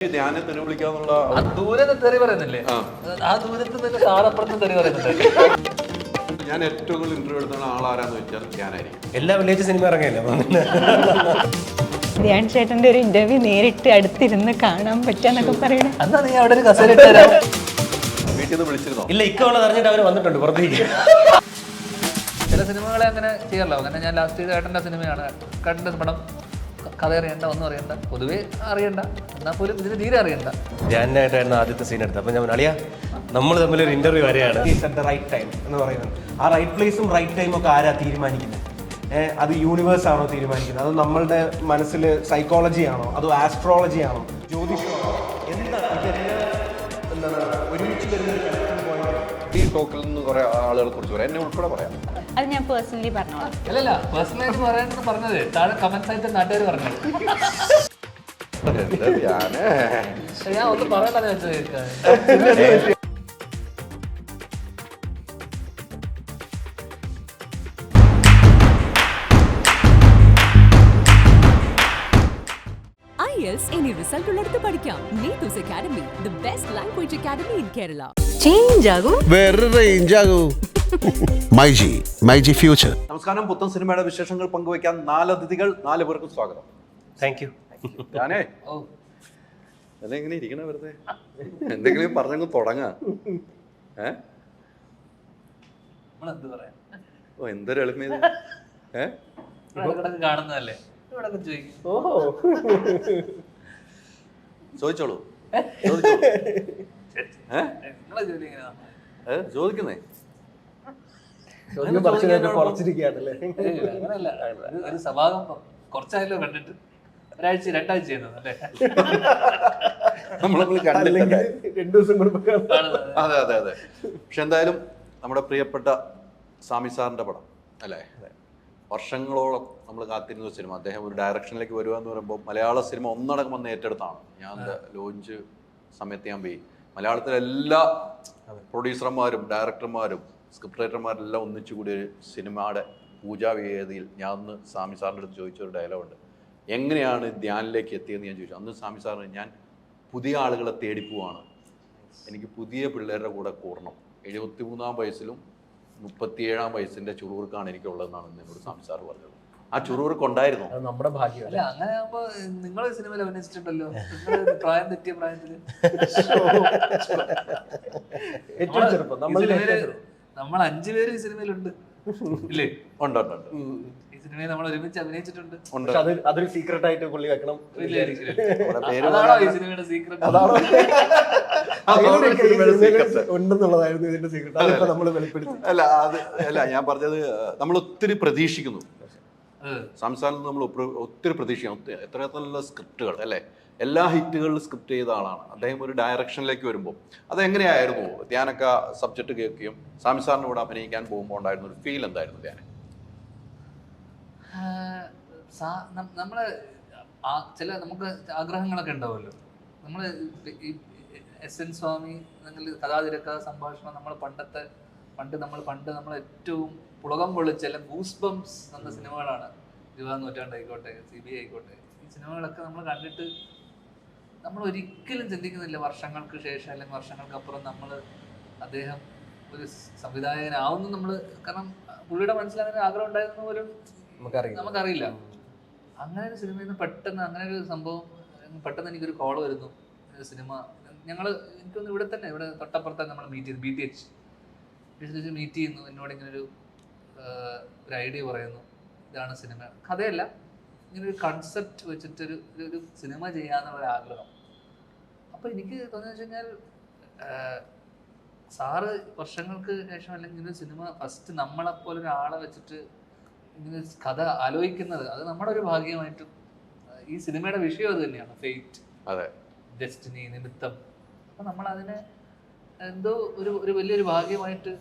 ധ്യാനം തെറി വിളിക്കാന്നുള്ള ദൂരത്ത് തെറി പറയുന്നില്ലേ, ആ ദൂരത്ത് നിന്ന് താറപ്പുറത്ത് തെറി പറയുന്നുണ്ട്. ഞാൻ ഏറ്റവും കൂടുതൽ ഇന്റർവ്യൂ എടുത്തുള്ള ആളാരാന്ന് വെച്ചാൽ ധ്യാനായിരിക്കും. എല്ലാ വില്ലേജ് സിനിമ ഇറങ്ങിയല്ലോ. ധ്യാൻ ചേട്ടന്റെ ഒരു ഇന്റർവ്യൂ നേരിട്ട് അടുത്തിരുന്ന് കാണാൻ പറ്റാന്നൊക്കെ പറയണേ. എന്നാ നീ അവിടെ ഒരു കസേര ഇട്ടുതരാം. വീട്ടിൽ നിന്ന് വിളിച്ചിരുന്നോ? ഇല്ല, ഇക്കവളെ അറിഞ്ഞിട്ട് അവർ വന്നിട്ടുണ്ട് പുറത്തേക്ക്. ചില സിനിമകളെ അങ്ങനെ ചെയ്യാറല്ലോ. അങ്ങനെ ഞാൻ ലാസ്റ്റ് ചെയ്ത ഏട്ടൻ്റെ സിനിമയാണ്. കണ്ട പടം കഥ അറിയണ്ട, ഒന്നും അറിയണ്ട, പൊതുവേ അറിയണ്ട, എന്നാൽ പോലും ഇതിന് തീരെ അറിയണ്ട. ധ്യാനായിട്ടായിരുന്നു ആദ്യത്തെ സീൻ എടുത്തത്. അപ്പം ഞാൻ അളിയാ, നമ്മൾ തമ്മിലൊരു ഇന്റർവ്യൂ വരെയാണ്. റൈറ്റ് ടൈം എന്ന് പറയുന്നത്, ആ റൈറ്റ് പ്ലേസും റൈറ്റ് ടൈമും ഒക്കെ ആരാ തീരുമാനിക്കുന്നത്? അത് യൂണിവേഴ്സ് ആണോ തീരുമാനിക്കുന്നത്? അത് നമ്മളുടെ മനസ്സിൽ സൈക്കോളജി ആണോ, അതോ ആസ്ട്രോളജി ആണോ, ജ്യോതിഷമാണോ, എന്താണ് എന്താണ് ഒരുമിച്ച് വരുന്ന ഒരു കണക്ഷൻ പോയിന്റ്? ഈ ടോക്കിൽ നിന്ന് കുറെ ആളുകളെ കുറിച്ച് പറയാം, എന്നെ ഉൾപ്പെടെ പറയാം. അത് ഞാൻ പേഴ്സണലി പറഞ്ഞോളാം. അല്ലല്ല, പേഴ്സണലായിട്ട് പറയാനെന്ന് പറഞ്ഞത് താഴെ കമന്റ്സ് ആയിട്ട് നാട്ടുകാർ പറഞ്ഞത്. ഞാൻ ഒന്നും പറയണ്ടെന്ന് വെച്ചത്. IELTS any result ഉള്ളിടത്ത് പഠിക്കാം. Neetu's Academy, the best language academy in Kerala. Change ആകും, വേറെ റേഞ്ച് ആകൂ. മൈജി ഫ്യൂച്ചർ. നമസ്കാരം. പുത്തൻ സിനിമയുടെ വിശേഷങ്ങൾ പങ്കുവയ്ക്കാൻ 4 അതിഥികൾ, 4 പേർക്കും സ്വാഗതം. Thank you. ഞാനേ അതെങ്ങനെ ഇരിക്കണ വെറുതെ എന്തെങ്കിലും പറഞ്ഞങ്ങ് തുടങ്ങാ. നമ്മളെന്ത് പറയാം, ഓ എന്തൊരു എളുപ്പം. കാണുന്നതല്ലേ, ഇവിടെ ചോദിക്കും. ചോദിച്ചോളൂ. നിങ്ങളെ ജോലി എങ്ങനെയാ? ചോദിക്കുന്നേ അങ്ങനല്ല, ഒരു സഭാഗം കുറച്ചായാലോ കണ്ടിട്ട്, ഒരാഴ്ച 2 ആഴ്ച ചെയ്യുന്നത് അല്ലേ? നമ്മളെ കണ്ടിട്ടില്ല. അതെ അതെ അതെ. പക്ഷെ എന്തായാലും നമ്മുടെ പ്രിയപ്പെട്ട സാമി സാറിന്റെ പടം അല്ലേ, വർഷങ്ങളോളം നമ്മൾ കാത്തിരുന്ന സിനിമ. അദ്ദേഹം ഒരു ഡയറക്ഷനിലേക്ക് വരിക എന്ന് പറയുമ്പോൾ മലയാള സിനിമ ഒന്നടക്കം വന്ന് ഏറ്റെടുത്താണ്. ഞാൻ ലോഞ്ച് സമയത്ത് ഞാൻ പോയി. മലയാളത്തിലെ എല്ലാ പ്രൊഡ്യൂസർമാരും ഡയറക്ടർമാരും സ്ക്രിപ്റ്റ് റൈറ്റർമാരെല്ലാം ഒന്നിച്ചുകൂടി ഒരു സിനിമയുടെ പൂജാവേദിയിൽ ഞാൻ അന്ന് സാമി സാറിൻ്റെ അടുത്ത് ചോദിച്ചൊരു ഡയലോഗുണ്ട്. എങ്ങനെയാണ് ധ്യാനിലേക്ക് എത്തിയെന്ന് ഞാൻ ചോദിച്ചു. അന്ന് സാമി സാറിന് ഞാൻ പുതിയ ആളുകളെ തേടിപ്പോവാണ്, എനിക്ക് പുതിയ പിള്ളേരുടെ കൂടെ കൂടണം. 73-ാം വയസ്സിലും 37-ാം വയസ്സിൻ്റെ ചുറുകുറുക്കാണ് എനിക്കുള്ളതെന്നാണ് എന്നോട് സാമി സാർ പറഞ്ഞത്. ആ ചുറുകുറുക്ക് ഉണ്ടായിരുന്നു. നമ്മുടെ ഭാഗ്യം. അല്ല, അങ്ങനെ ആകുമ്പോ നിങ്ങൾ സിനിമയിൽ അഭിനയിച്ചിട്ടുണ്ടല്ലോ, പ്രായം തെറ്റിയ പ്രായത്തില്. നമ്മൾ 5 പേര് ഈ സിനിമയിലുണ്ട് ഇല്ലേ? ഉണ്ട് ഉണ്ട് ഉണ്ട്. ഈ സിനിമയിൽ നമ്മൾ ഒരുമിച്ച് അഭിനയിച്ചിട്ടുണ്ട്. അതൊരു സീക്രട്ട് ആയിട്ട് പുള്ളി വെക്കണം. അതാണോ ഈ സിനിമയുടെ സീക്രട്ട്? ഉണ്ടെന്നുള്ളതായിരുന്നു ഇതിന്റെ സീക്രട്ട്. നമ്മൾ വെളിപ്പെടുത്തി. അല്ല ഞാൻ പറഞ്ഞത്, നമ്മൾ ഒത്തിരി പ്രതീക്ഷിക്കുന്നു സംസ്ഥാനത്ത് നിന്ന്. നമ്മൾ ഒത്തിരി പ്രതീക്ഷിക്കാം. എത്ര നല്ല സ്ക്രിപ്റ്റുകൾ അല്ലേ, എല്ലാ ഹിറ്റുകളിലും സ്ക്രിപ്റ്റ് ചെയ്ത ആളാണ് അദ്ദേഹം. ഒരു ഡയറക്ഷനിലേക്ക് വരുമ്പോൾ അതെങ്ങനെയായിരുന്നു? ധ്യാനൊക്കെ സബ്ജക്റ്റ് കേൾക്കുകയും സാമി സാറിന് കൂടെ അഭിനയിക്കാൻ പോകുമ്പോൾ ഉണ്ടായിരുന്ന ഒരു ഫീൽ എന്തായിരുന്നു ധ്യാനം? നമ്മള് ചില നമുക്ക് ആഗ്രഹങ്ങളൊക്കെ ഉണ്ടാവുമല്ലോ. നമ്മള് SN സ്വാമി കഥാതിരക്ക സംഭാഷണം നമ്മൾ പണ്ട് നമ്മൾ ഏറ്റവും പുളകം പൊള്ളിച്ച ഗൂസ് ബംസ് എന്ന സിനിമകളാണ്. 20-ാം നൂറ്റാണ്ടായിക്കോട്ടെ, CBI ആയിക്കോട്ടെ, ഈ സിനിമകളൊക്കെ നമ്മൾ കണ്ടിട്ട് നമ്മൾ ഒരിക്കലും ചിന്തിക്കുന്നില്ല വർഷങ്ങൾക്ക് ശേഷം അല്ലെങ്കിൽ വർഷങ്ങൾക്കപ്പുറം അദ്ദേഹം ഒരു സംവിധായകനാവുന്നു. നമ്മൾ കാരണം പുള്ളിയുടെ മനസ്സിൽ അങ്ങനെ ആഗ്രഹം ഉണ്ടായിരുന്ന പോലും നമുക്കറിയില്ല. അങ്ങനെ ഒരു സിനിമയിൽ നിന്ന് പെട്ടെന്ന് അങ്ങനെ ഒരു സംഭവം, പെട്ടെന്ന് എനിക്കൊരു കോൾ വരുന്നു. സിനിമ എനിക്കൊന്ന് ഇവിടെ തൊട്ടപ്പുറത്താണ് നമ്മൾ മീറ്റ് ചെയ്ത്, BTH മീറ്റ് ചെയ്യുന്നു. എന്നോട് ഇങ്ങനെ ഒരു ഐഡിയ പറയുന്നു, ഇതാണ് സിനിമ, കഥയല്ല, ഇങ്ങനൊരു കൺസെപ്റ്റ് വെച്ചിട്ടൊരു സിനിമ ചെയ്യാന്നുള്ള ആഗ്രഹം. അപ്പോൾ എനിക്ക് തോന്നിയെന്ന് വെച്ച് കഴിഞ്ഞാൽ, സാറ് വർഷങ്ങൾക്ക് ശേഷം അല്ലെങ്കിൽ ഒരു സിനിമ ഫസ്റ്റ് നമ്മളെപ്പോലെ ഒരാളെ വെച്ചിട്ട് ഇങ്ങനെ കഥ ആലോചിക്കുന്നത്, അത് നമ്മുടെ ഒരു ഭാഗ്യമായിട്ടും, ഈ സിനിമയുടെ വിഷയം അത് തന്നെയാണ്, ഫെയ്റ്റ്, ഡെസ്റ്റിനി, നിമിത്തം. അപ്പം നമ്മളതിനെ എന്തോ ഒരു വലിയൊരു ഭാഗ്യമായിട്ട്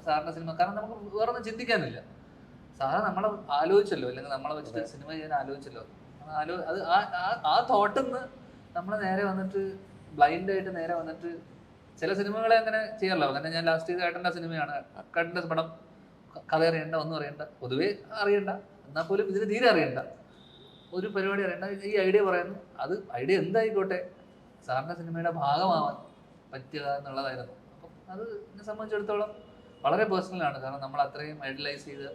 സാറിൻ്റെ സിനിമ, കാരണം നമുക്ക് വേറൊന്നും ചിന്തിക്കാനില്ല. സാറ് നമ്മളെ ആലോചിച്ചല്ലോ, അല്ലെങ്കിൽ നമ്മളെ വെച്ചിട്ട് സിനിമ ചെയ്യാൻ ആലോചിച്ചല്ലോ. അത് ആ തോട്ടിൽ നിന്ന് നമ്മൾ നേരെ വന്നിട്ട് ബ്ലൈൻഡായിട്ട് നേരെ വന്നിട്ട് ചില സിനിമകളെ അങ്ങനെ ചെയ്യാറല്ലോ. അങ്ങനെ ഞാൻ ലാസ്റ്റ് ചെയ്ത ഏട്ടൻ്റെ സിനിമയാണ്. കണ്ട പടം കഥ അറിയണ്ട, ഒന്നും അറിയണ്ട, പൊതുവേ അറിയണ്ട, എന്നാൽ പോലും ഇതിന് തീരെ അറിയണ്ട, ഒരു പരിപാടി അറിയണ്ട, ഈ ഐഡിയ പറയുന്നു, അത് ഐഡിയ എന്തായിക്കോട്ടെ സാറിൻ്റെ സിനിമയുടെ ഭാഗമാവാൻ പറ്റുക എന്നുള്ളതായിരുന്നു. അപ്പം അത് എന്നെ സംബന്ധിച്ചിടത്തോളം വളരെ പേഴ്സണലാണ്. കാരണം നമ്മൾ അത്രയും ഐഡലൈസ് ചെയ്ത്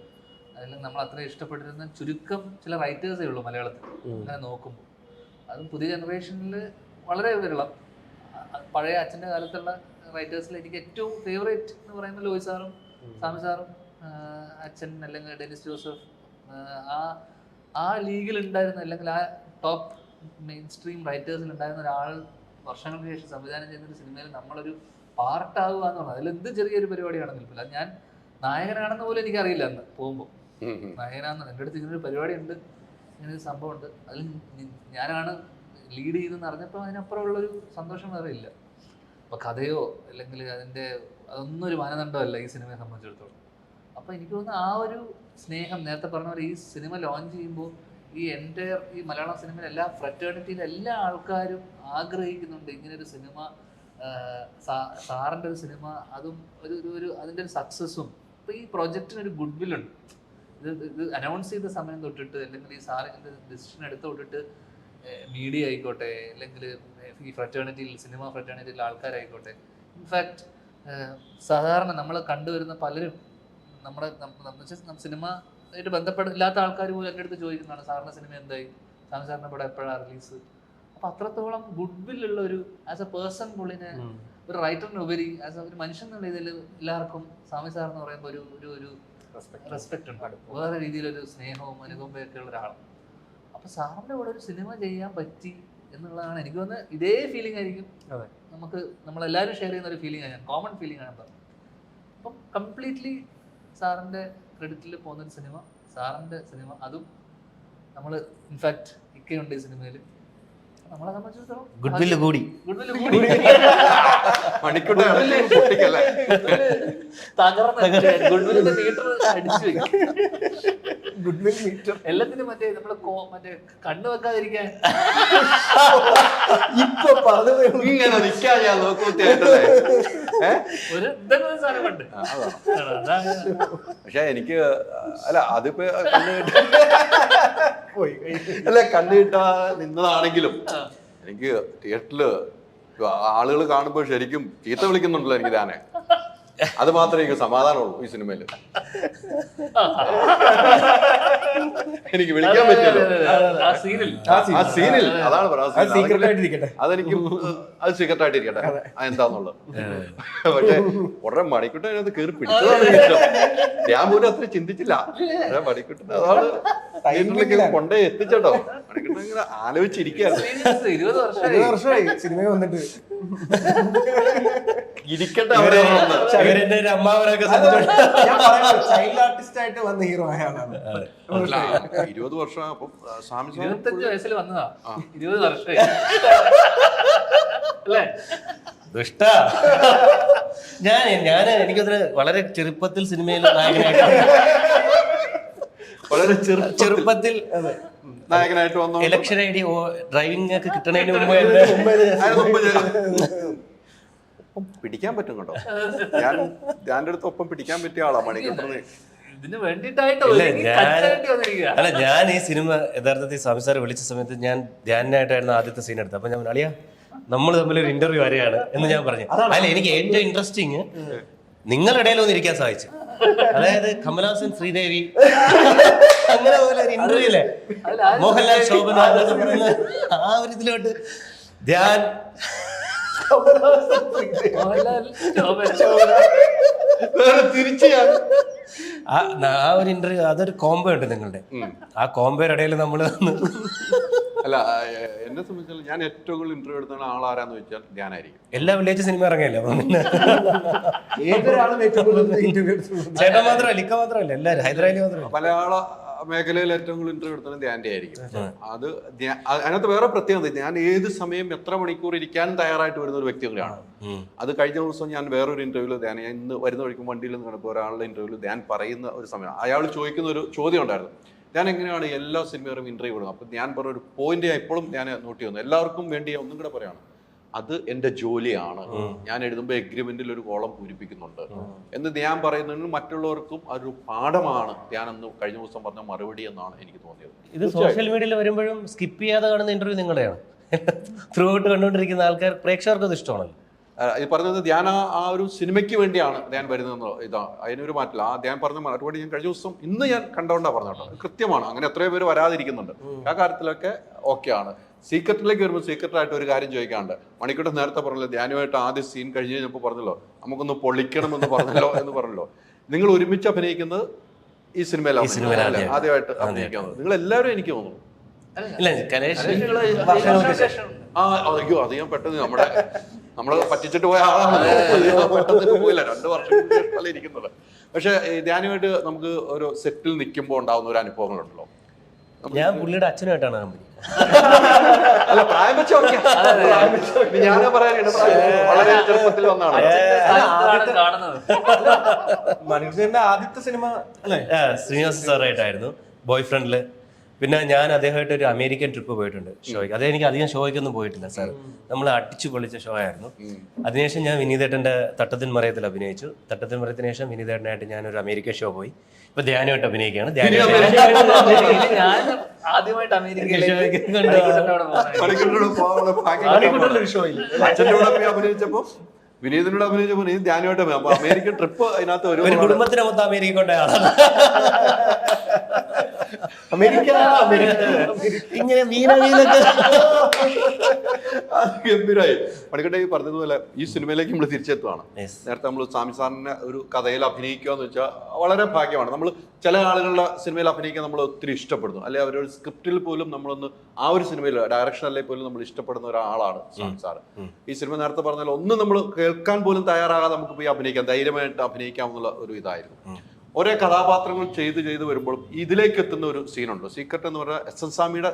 അല്ലെങ്കിൽ നമ്മൾ അത്രയും ഇഷ്ടപ്പെട്ടിരുന്ന ചുരുക്കം ചില റൈറ്റേഴ്സേ ഉള്ളൂ മലയാളത്തിൽ അങ്ങനെ നോക്കുമ്പോൾ. അതും പുതിയ ജനറേഷനിൽ വളരെ വിരളം. പഴയ അച്ഛൻ്റെ കാലത്തുള്ള റൈറ്റേഴ്സിൽ എനിക്ക് ഏറ്റവും ഫേവറേറ്റ് എന്ന് പറയുമ്പോൾ ലോയ് സാറും സാമി സാറും അച്ഛൻ അല്ലെങ്കിൽ ഡെനിസ് ജോസഫ് ആ ലീഗിൽ ഉണ്ടായിരുന്ന അല്ലെങ്കിൽ ആ ടോപ്പ് മെയിൻ സ്ട്രീം റൈറ്റേഴ്സിൽ ഉണ്ടായിരുന്ന ഒരാൾ വർഷങ്ങൾക്ക് ശേഷം സംവിധാനം ചെയ്യുന്നൊരു സിനിമയിൽ നമ്മളൊരു പാർട്ടാവുക എന്ന് പറഞ്ഞാൽ അതിലെന്ത് ചെറിയൊരു പരിപാടിയാണെന്ന് നിൽക്കില്ല. ഞാൻ നായകനാണെന്ന് പോലും എനിക്കറിയില്ല അന്ന് പോകുമ്പോൾ. നായകനാണെന്ന് എൻ്റെ അടുത്ത് ഇങ്ങനൊരു പരിപാടി ഉണ്ട്, ഇങ്ങനൊരു സംഭവം ഉണ്ട്, അതിൽ ഞാനാണ് ലീഡ് ചെയ്തെന്ന് അറിഞ്ഞപ്പോൾ അതിനപ്പുറമുള്ളൊരു സന്തോഷം വേറെ ഇല്ല. അപ്പോൾ കഥയോ അല്ലെങ്കിൽ അതൊന്നും ഒരു മാനദണ്ഡമല്ല ഈ സിനിമയെ സംബന്ധിച്ചിടത്തോളം. അപ്പോൾ എനിക്ക് തോന്നുന്നു ആ ഒരു സ്നേഹം, നേരത്തെ പറഞ്ഞ പോലെ ഈ സിനിമ ലോഞ്ച് ചെയ്യുമ്പോൾ ഈ മലയാളം സിനിമയിലെ എല്ലാ ഫ്രറ്റേണിറ്റിയിലെ എല്ലാ ആൾക്കാരും ആഗ്രഹിക്കുന്നുണ്ട് ഇങ്ങനൊരു സിനിമ, സാറിൻ്റെ ഒരു സിനിമ, അതും ഒരു അതിൻ്റെ ഒരു സക്സസ്സും. ഇപ്പോൾ ഈ പ്രൊജക്റ്റിനൊരു ഗുഡ് വില്ലുണ്ട്. ഇത് അനൗൺസ് ചെയ്ത സമയം തൊട്ടിട്ട് അല്ലെങ്കിൽ ഈ സാറിൻ്റെ ഡിസിഷൻ എടുത്ത് തൊട്ടിട്ട് മീഡിയ ആയിക്കോട്ടെ അല്ലെങ്കിൽ ഈ ഫ്രറ്റേണിറ്റിയിൽ സിനിമ ഫ്രറ്റേണിറ്റിയിലെ ആൾക്കാരായിക്കോട്ടെ, ഇൻഫാക്ട് സാധാരണ നമ്മൾ കണ്ടുവരുന്ന പലരും നമ്മുടെ സിനിമയായിട്ട് ബന്ധപ്പെടില്ലാത്ത ആൾക്കാർ പോലും എൻ്റെ അടുത്ത് ചോദിക്കുന്നതാണ് സാറിൻ്റെ സിനിമ എന്തായി, സാമി സാറിൻ്റെ പടം എപ്പോഴാണ് റിലീസ്. അപ്പോൾ അത്രത്തോളം ഗുഡ് വില്ലുള്ള ഒരു ആസ് എ പേഴ്സൺ പുള്ളിനെ ഒരു റൈറ്ററിനുപരി ആസ് ഒരു മനുഷ്യൻ എന്നുള്ള ഇതിൽ എല്ലാവർക്കും സാമി സാർ എന്ന് പറയുമ്പോൾ ഒരു റെസ്പെക്റ്റ് ഉണ്ട്, വേറെ രീതിയിലൊരു സ്നേഹവും അനുകമ്പയൊക്കെ ഉള്ള ഒരാളാണ്. അപ്പോൾ സാറിൻ്റെ കൂടെ ഒരു സിനിമ ചെയ്യാൻ പറ്റി എന്നുള്ളതാണ് എനിക്ക് തോന്നുന്നത്. ഇതേ ഫീലിംഗ് ആയിരിക്കും നമ്മളെല്ലാവരും ഷെയർ ചെയ്യുന്ന ഒരു ഫീലിംഗ് ആണ്, കോമൺ ഫീലിംഗ് ആണ് പറഞ്ഞത്. അപ്പം കംപ്ലീറ്റ്ലി സാറിൻ്റെ ക്രെഡിറ്റിൽ പോകുന്നൊരു സിനിമ, സാറിൻ്റെ സിനിമ, അതും നമ്മൾ ഇൻഫാക്ട് ഇക്കയുണ്ട് ഈ സിനിമയിൽ. നമ്മളെ സംബന്ധിച്ചിടത്തോളം ഗുഡ് വില്ല് കൂടി ഗുഡ്വില്ലിന്റെ മീറ്റർ അടിച്ചു വെക്കും. എല്ലാത്തിനും മറ്റേ മറ്റേ കണ്ണു വെക്കാതിരിക്കാൻ ഇപ്പൊ പറഞ്ഞത് ഇങ്ങനെ നിൽക്കാൻ ഞാൻ ഒരു ഇതൊക്കെ സാധനമുണ്ട്. പക്ഷെ എനിക്ക് അല്ല അതിപ്പോ കണ്ണു കിട്ടാ നിന്നതാണെങ്കിലും എനിക്ക് തിയേറ്ററില് ആളുകൾ കാണുമ്പോൾ ശരിക്കും ചീത്ത വിളിക്കുന്നുണ്ടല്ലോ എനിക്ക് താനെ. അത് മാത്രമേ എനിക്ക് സമാധാനമുള്ളൂ ഈ സിനിമയില്. എനിക്ക് വിളിക്കാൻ പറ്റില്ലല്ലോ ആ സീനിൽ. അതാണ് അതെനിക്ക് അത് സീക്രട്ട് ആയിട്ടിരിക്കട്ടെ അതെന്താന്നുള്ളത്. പക്ഷെ ഉടനെ മണിക്കൂട്ടൻ അതിനകത്ത് കയറി പിടിച്ചതാണ് ഇഷ്ടം. ഞാൻ പോലും അത്ര ചിന്തിച്ചില്ല. മണിക്കൂട്ടൻ അതാണ് കൊണ്ടേ എത്തിച്ചോ. മണിക്കൂട്ടൻ ഇങ്ങനെ ആലോചിച്ചിരിക്കുകയായിരുന്നു. 20 വർഷമായി സിനിമ വന്നിട്ട് ഇരിക്കട്ടെ. അമ്മാവനൊക്കെ ചൈൽഡ് ആർട്ടിസ്റ്റ് ആയിട്ട് വന്ന ഹീറോ ആയാണ്. 20 വർഷം. അപ്പം 25 വയസ്സിൽ വന്നതാ, 20 വർഷമായി അല്ലേ? ദുഷ്ട. ഞാൻ എനിക്കതിന് വളരെ ചെറുപ്പത്തിൽ സിനിമയിൽ നായകനായിട്ട് വളരെ ചെറുപ്പത്തിൽ നായകനായിട്ട് വന്നു. ഇലക്ഷൻ ഐ ഡി ഡ്രൈവിംഗ് ഒക്കെ കിട്ടണതിന് ഒപ്പം പിടിക്കാൻ പറ്റും കേട്ടോ. ഞാൻ അടുത്ത് ഒപ്പം പിടിക്കാൻ പറ്റിയ ആളാ മണിക്കൂട്ടറിന്. അല്ല, ഞാൻ ഈ സിനിമ യഥാർത്ഥത്തിൽ സാമി സാർ വിളിച്ച സമയത്ത് ഞാൻ ധ്യാനായിട്ടായിരുന്നു ആദ്യത്തെ സീൻ എടുത്തത്. അപ്പൊ ഞാൻ അളിയാ നമ്മൾ തമ്മിലൊരു ഇന്റർവ്യൂ വരെയാണ് എന്ന് ഞാൻ പറഞ്ഞു. അല്ല, എനിക്ക് ഏറ്റവും ഇൻട്രസ്റ്റിങ് നിങ്ങളിടയിൽ ഒന്ന് ഇരിക്കാൻ സാധിച്ചു. അതായത് കമലഹാസൻ, ശ്രീദേവി, അങ്ങനെ പോലെ ഒരു ഇന്റർവ്യൂ അല്ലേ, മോഹൻലാൽ, ശോഭന ആ ഒരു ഇതിലോട്ട് ധ്യാൻ തിരിച്ചു ആ ഒരു ഇന്റർവ്യൂ, അതൊരു കോംബോ ഉണ്ട് നിങ്ങളുടെ. ആ കോംബോയുടെ ഇടയിൽ നമ്മൾ അല്ല, എന്നെ സംബന്ധിച്ചാൽ ഞാൻ ഏറ്റവും കൂടുതൽ ഇന്റർവ്യൂ എടുത്ത ആളാരാന്ന് വെച്ചാൽ ധ്യാനായിരിക്കും. എല്ലാ വില്ലേജ് സിനിമ ഇറങ്ങിയല്ലോ. ചേട്ടൻ മാത്രമല്ല, ഇക്ക മാത്രമല്ല, എല്ലാവരും ഹൈദരാബാദ് മാത്രമല്ല, മലയാള മേഖലയിൽ ഏറ്റവും കൂടുതൽ ഇന്റർവ്യൂ എടുത്തത് ധ്യാന്റെ ആയിരിക്കും. അത് അതിനകത്ത് വേറെ പ്രത്യേകത, ഞാൻ ഏത് സമയം എത്ര മണിക്കൂർ ഇരിക്കാനും തയ്യാറായിട്ട് വരുന്ന ഒരു വ്യക്തി കൂടിയാണ്. അത് കഴിഞ്ഞ ദിവസം ഞാൻ വേറൊരു ഇന്റർവ്യൂല് ധ്യാൻ, ഞാൻ ഇന്ന് വരുന്ന വഴിക്കും വണ്ടിയിൽ നിന്ന് കണ്ടപ്പോൾ ഒരാളുടെ ഇന്റർവ്യൂല് ധ്യാൻ പറയുന്ന ഒരു സമയം, അയാൾ ചോദിക്കുന്ന ഒരു ചോദ്യം ഉണ്ടായിരുന്നു, ഞാൻ എങ്ങനെയാണ് എല്ലാ സിനിമയിലും ഇന്റർവ്യൂ കൊടുക്കുന്നത്. അപ്പം ഞാൻ പറഞ്ഞൊരു പോയിന്റ് ഞാൻ ഇപ്പോഴും ഞാൻ നോട്ട് ചെയ്യുന്നു, എല്ലാവർക്കും വേണ്ടി ഒന്നും കൂടെ പറയാണ്. അത് എൻ്റെ ജോലിയാണ്, ഞാൻ എഴുതുമ്പോൾ എഗ്രിമെന്റിൽ ഒരു കോളം പൂരിപ്പിക്കുന്നുണ്ട് എന്ന് ധ്യാൻ പറയുന്നതിന് മറ്റുള്ളവർക്കും അതൊരു പാഠമാണ് ധ്യാൻ എന്ന് കഴിഞ്ഞ ദിവസം പറഞ്ഞ മറുപടി എന്നാണ് എനിക്ക് തോന്നിയത്. ഇത് സോഷ്യൽ മീഡിയയിൽ വരുമ്പോഴും സ്കിപ്പ് ചെയ്യാതെ കാണുന്ന ഇന്റർവ്യൂ നിങ്ങളുടെയാണ്. ത്രൂ ഔട്ട് കണ്ടുകൊണ്ടിരിക്കുന്ന ആൾക്കാർ പ്രേക്ഷകർക്ക് അത് ഇഷ്ടമാണല്ലോ. ഈ പറഞ്ഞത് ധ്യാൻ ആ ഒരു സിനിമയ്ക്ക് വേണ്ടിയാണ് ധ്യാൻ വരുന്നതെന്ന് ഇതാ അതിനൊരു മാറ്റില്ല. ആ ധ്യാൻ പറഞ്ഞ മറുപടി ഞാൻ കഴിഞ്ഞ ദിവസം ഇന്ന് ഞാൻ കണ്ടോണ്ടാണ് പറഞ്ഞോട്ടോ, കൃത്യമാണ്. അങ്ങനെ എത്രയോ പേര് വരാതിരിക്കുന്നുണ്ട്, ആ കാര്യത്തിലൊക്കെ ഓക്കെയാണ്. സീക്രട്ടിലേക്ക് വരുമ്പോൾ സീക്രട്ടായിട്ട് ഒരു കാര്യം ചോദിക്കാണ്ട്, മണിക്കൂട്ടൻ നേരത്തെ പറഞ്ഞല്ലോ ധ്യാനുമായിട്ട് ആദ്യ സീൻ കഴിഞ്ഞ് കഴിഞ്ഞപ്പോൾ പറഞ്ഞല്ലോ നമുക്കൊന്ന് പൊളിക്കണമെന്ന് പറഞ്ഞല്ലോ എന്ന് പറഞ്ഞല്ലോ. നിങ്ങൾ ഒരുമിച്ച് അഭിനയിക്കുന്നത് ഈ സിനിമയിലാണ് ആദ്യമായിട്ട് അഭിനയിക്കുന്നത് നിങ്ങൾ എല്ലാവരും, എനിക്ക് തോന്നുന്നു. അയ്യോ അത് ഞാൻ പെട്ടെന്ന് നമ്മള് പറ്റിച്ചിട്ട് പോയ ആളാണ്, പെട്ടെന്ന് പോയില്ല, 2 വർഷം ഇരിക്കുന്നത്. പക്ഷെ ധ്യാനുമായിട്ട് നമുക്ക് ഒരു സെറ്റിൽ നിൽക്കുമ്പോൾ ഉണ്ടാവുന്ന ഒരു അനുഭവങ്ങളുണ്ടല്ലോ. ഞാൻ പുള്ളിയുടെ അച്ഛനായിട്ടാണ് കമ്പനി. അല്ല പ്രായം വെച്ച് ഞാനാ പറയാൻ വളരെ ചെറുപ്പത്തിൽ വന്നാണ് മനുഷ്യന്റെ ആദ്യത്തെ സിനിമ അല്ലേ ശ്രീനിവാസ സാറായിട്ടായിരുന്നു ബോയ് ഫ്രണ്ടില്. പിന്നെ ഞാൻ അദ്ദേഹമായിട്ട് ഒരു അമേരിക്കൻ ട്രിപ്പ് പോയിട്ടുണ്ട് ഷോയ്ക്ക്. അതേ എനിക്ക് അധികം ഷോയ്ക്കൊന്നും പോയിട്ടില്ല സാർ, നമ്മൾ അടിച്ചു പൊളിച്ച ഷോ ആയിരുന്നു. അതിനുശേഷം ഞാൻ വിനീതേട്ടൻ്റെ തട്ടത്തിൻ മറയത്തിൽ അഭിനയിച്ചു. തട്ടത്തിൻ മറയത്തിന് ശേഷം വിനീതേട്ടനായിട്ട് ഞാനൊരു അമേരിക്കൻ ഷോ പോയി. ഇപ്പൊ ധ്യാനുമായിട്ട് അഭിനയിക്കുകയാണ്. ആദ്യമായിട്ട് അഭിനയിച്ചപ്പോ വിനീതനോട് അഭിനയിച്ചപ്പോ നീ ധ്യാനുമായിട്ട് അമേരിക്കൻ ട്രിപ്പ് അതിനകത്ത് ഒരു കുടുംബത്തിനെ മൊത്തം അമേരിക്ക കൊണ്ട ആളാണ്. ഇങ്ങനെ ഗംഭീരായി. പണിക്കട്ടെ ഈ പറഞ്ഞതുപോലെ ഈ സിനിമയിലേക്ക് നമ്മൾ തിരിച്ചെത്തുവാണ്. നേരത്തെ നമ്മൾ സ്വാമി സാറിന്റെ ഒരു കഥയിൽ അഭിനയിക്കുക എന്ന് വെച്ചാൽ വളരെ ഭാഗ്യമാണ്. നമ്മൾ ചില ആളുകളുടെ സിനിമയിൽ അഭിനയിക്കാൻ നമ്മൾ ഒത്തിരി ഇഷ്ടപ്പെടുന്നു, അല്ലെ അവരുടെ സ്ക്രിപ്റ്റിൽ പോലും നമ്മളൊന്ന് ആ ഒരു സിനിമയിൽ ഡയറക്ഷൻ അല്ലെ പോലും നമ്മൾ ഇഷ്ടപ്പെടുന്ന ഒരാളാണ് സ്വാമി സാറ്. ഈ സിനിമ നേരത്തെ പറഞ്ഞാൽ ഒന്നും നമ്മൾ കേൾക്കാൻ പോലും തയ്യാറാകാതെ നമുക്ക് പോയി അഭിനയിക്കാം, ധൈര്യമായിട്ട് അഭിനയിക്കാം എന്നുള്ള ഒരു ഇതായിരുന്നു. ഓരോ കഥാപാത്രങ്ങൾ ചെയ്ത് വരുമ്പോഴും ഇതിലേക്ക് എത്തുന്ന ഒരു സീനുണ്ട്. സീക്രട്ട് എന്ന് പറഞ്ഞാൽ എസ് എൻ സ്വാമിയുടെ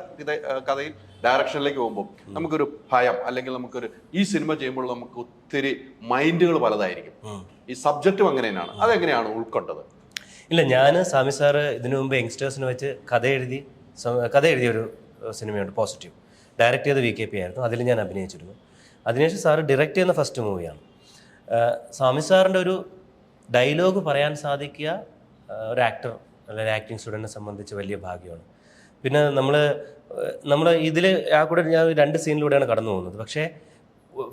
കഥയിൽ ഡയറക്ഷനിലേക്ക് പോകുമ്പോൾ നമുക്കൊരു ഭയം, അല്ലെങ്കിൽ നമുക്കൊരു ഈ സിനിമ ചെയ്യുമ്പോൾ നമുക്ക് ഒത്തിരി മൈൻഡുകൾ പലതായിരിക്കും. ഈ സബ്ജക്റ്റും അങ്ങനെ തന്നെയാണ്. അതെങ്ങനെയാണ് ഉൾക്കൊണ്ടത്? ഇല്ല, ഞാൻ സ്വാമി സാറ് ഇതിനു മുമ്പ് യങ്സ്റ്റേഴ്സിന് വെച്ച് കഥ എഴുതിയ ഒരു സിനിമയുണ്ട് പോസിറ്റീവ്, ഡയറക്റ്റ് ചെയ്ത് VKP ആയിരുന്നു. അതിൽ ഞാൻ അഭിനയിച്ചിരുന്നു. അതിനുശേഷം സാറ് ഡയറക്റ്റ് ചെയ്യുന്ന ഫസ്റ്റ് മൂവിയാണ്. സ്വാമി സാറിൻ്റെ ഒരു ഡയലോഗ് പറയാൻ സാധിക്കുക ഒരു ആക്ടർ അല്ലെങ്കിൽ ആക്ടിങ് സ്റ്റുഡൻറ്റിനെ സംബന്ധിച്ച് വലിയ ഭാഗ്യമാണ്. പിന്നെ നമ്മൾ ഇതിൽ ആ കൂടെ ഞാൻ 2 സീനിലൂടെയാണ് കടന്നു പോകുന്നത്. പക്ഷേ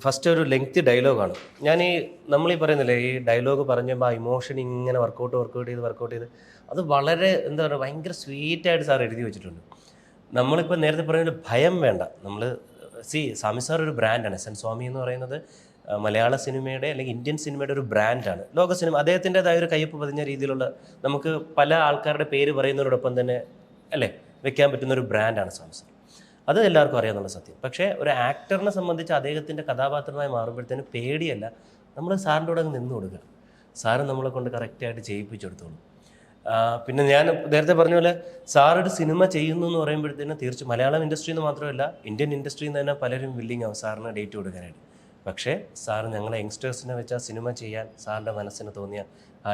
ഫസ്റ്റ് ഒരു ലെങ്തി ഡയലോഗാണ്. നമ്മളീ പറയുന്നില്ലേ, ഈ ഡയലോഗ് പറഞ്ഞപ്പോൾ ആ ഇമോഷൻ ഇങ്ങനെ വർക്കൗട്ട് ചെയ്ത് അത് വളരെ എന്താ പറയുക ഭയങ്കര സ്വീറ്റായിട്ട് സാർ എഴുതി വെച്ചിട്ടുണ്ട്. നമ്മളിപ്പോൾ നേരത്തെ പറയുന്ന ഭയം വേണ്ട. സ്വാമി സാർ ഒരു ബ്രാൻഡാണ്. എസ് എൻ സ്വാമി എന്ന് പറയുന്നത് മലയാള സിനിമയുടെ അല്ലെങ്കിൽ ഇന്ത്യൻ സിനിമയുടെ ഒരു ബ്രാൻഡാണ്. ലോക സിനിമ അദ്ദേഹത്തിൻ്റെതായ ഒരു കയ്യൊപ്പ് പതിഞ്ഞ രീതിയിലുള്ള നമുക്ക് പല ആൾക്കാരുടെ പേര് പറയുന്നതിനോടൊപ്പം തന്നെ അല്ലേ വെക്കാൻ പറ്റുന്ന ഒരു ബ്രാൻഡാണ് സ്വാമി സാർ. അത് എല്ലാവർക്കും അറിയാമെന്നുള്ള സത്യം. പക്ഷേ ഒരു ആക്ടറിനെ സംബന്ധിച്ച് അദ്ദേഹത്തിൻ്റെ കഥാപാത്രമായി മാറുമ്പോഴത്തേനും പേടിയല്ല, നമ്മൾ സാറിൻ്റെ കൂടെ അങ്ങ് നിന്ന് കൊടുക്കുക. സാറ് നമ്മളെ കൊണ്ട് കറക്റ്റായിട്ട് ചെയ്യിപ്പിച്ചെടുത്തോളൂ. പിന്നെ ഞാൻ നേരത്തെ പറഞ്ഞ പോലെ സാറൊരു സിനിമ ചെയ്യുന്നു എന്ന് പറയുമ്പോഴത്തേനും തീർച്ചയായും മലയാളം ഇൻഡസ്ട്രിയിൽ നിന്ന് മാത്രമല്ല ഇന്ത്യൻ ഇൻഡസ്ട്രിയിൽ നിന്ന് തന്നെ പലരും വില്ലിങ് ആവും സാറിന് ഡേറ്റ് കൊടുക്കാനായിട്ട്. പക്ഷേ സാറ് ഞങ്ങളെ യങ്സ്റ്റേഴ്സിനെ വെച്ച് ആ സിനിമ ചെയ്യാൻ സാറിൻ്റെ മനസ്സിന് തോന്നിയ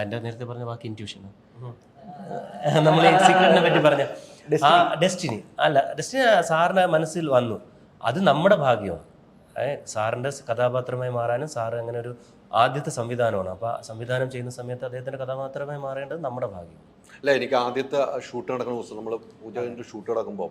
എൻ്റെ നേരത്തെ പറഞ്ഞ വാക്ക് ഇൻറ്റ്യൂഷൻ, നമ്മൾ ഈ സീക്രട്ടിനെ പറ്റി പറഞ്ഞ ആ ഡെസ്റ്റിനി സാറിൻ്റെ മനസ്സിൽ വന്നു. അത് നമ്മുടെ ഭാഗ്യമാണ്. സാറിൻ്റെ കഥാപാത്രമായി മാറാനും സാറ് അങ്ങനെ ഒരു ആദ്യത്തെ സംവിധാനമാണ്. അപ്പോൾ സംവിധാനം ചെയ്യുന്ന സമയത്ത് അദ്ദേഹത്തിൻ്റെ കഥാപാത്രമായി മാറേണ്ടത് നമ്മുടെ ഭാഗ്യം. അല്ല, എനിക്ക് ആദ്യത്തെ ഷൂട്ട് നടക്കുന്ന ദിവസം നമ്മൾ പൂജ കഴിഞ്ഞിട്ട് ഷൂട്ട് നടക്കുമ്പോൾ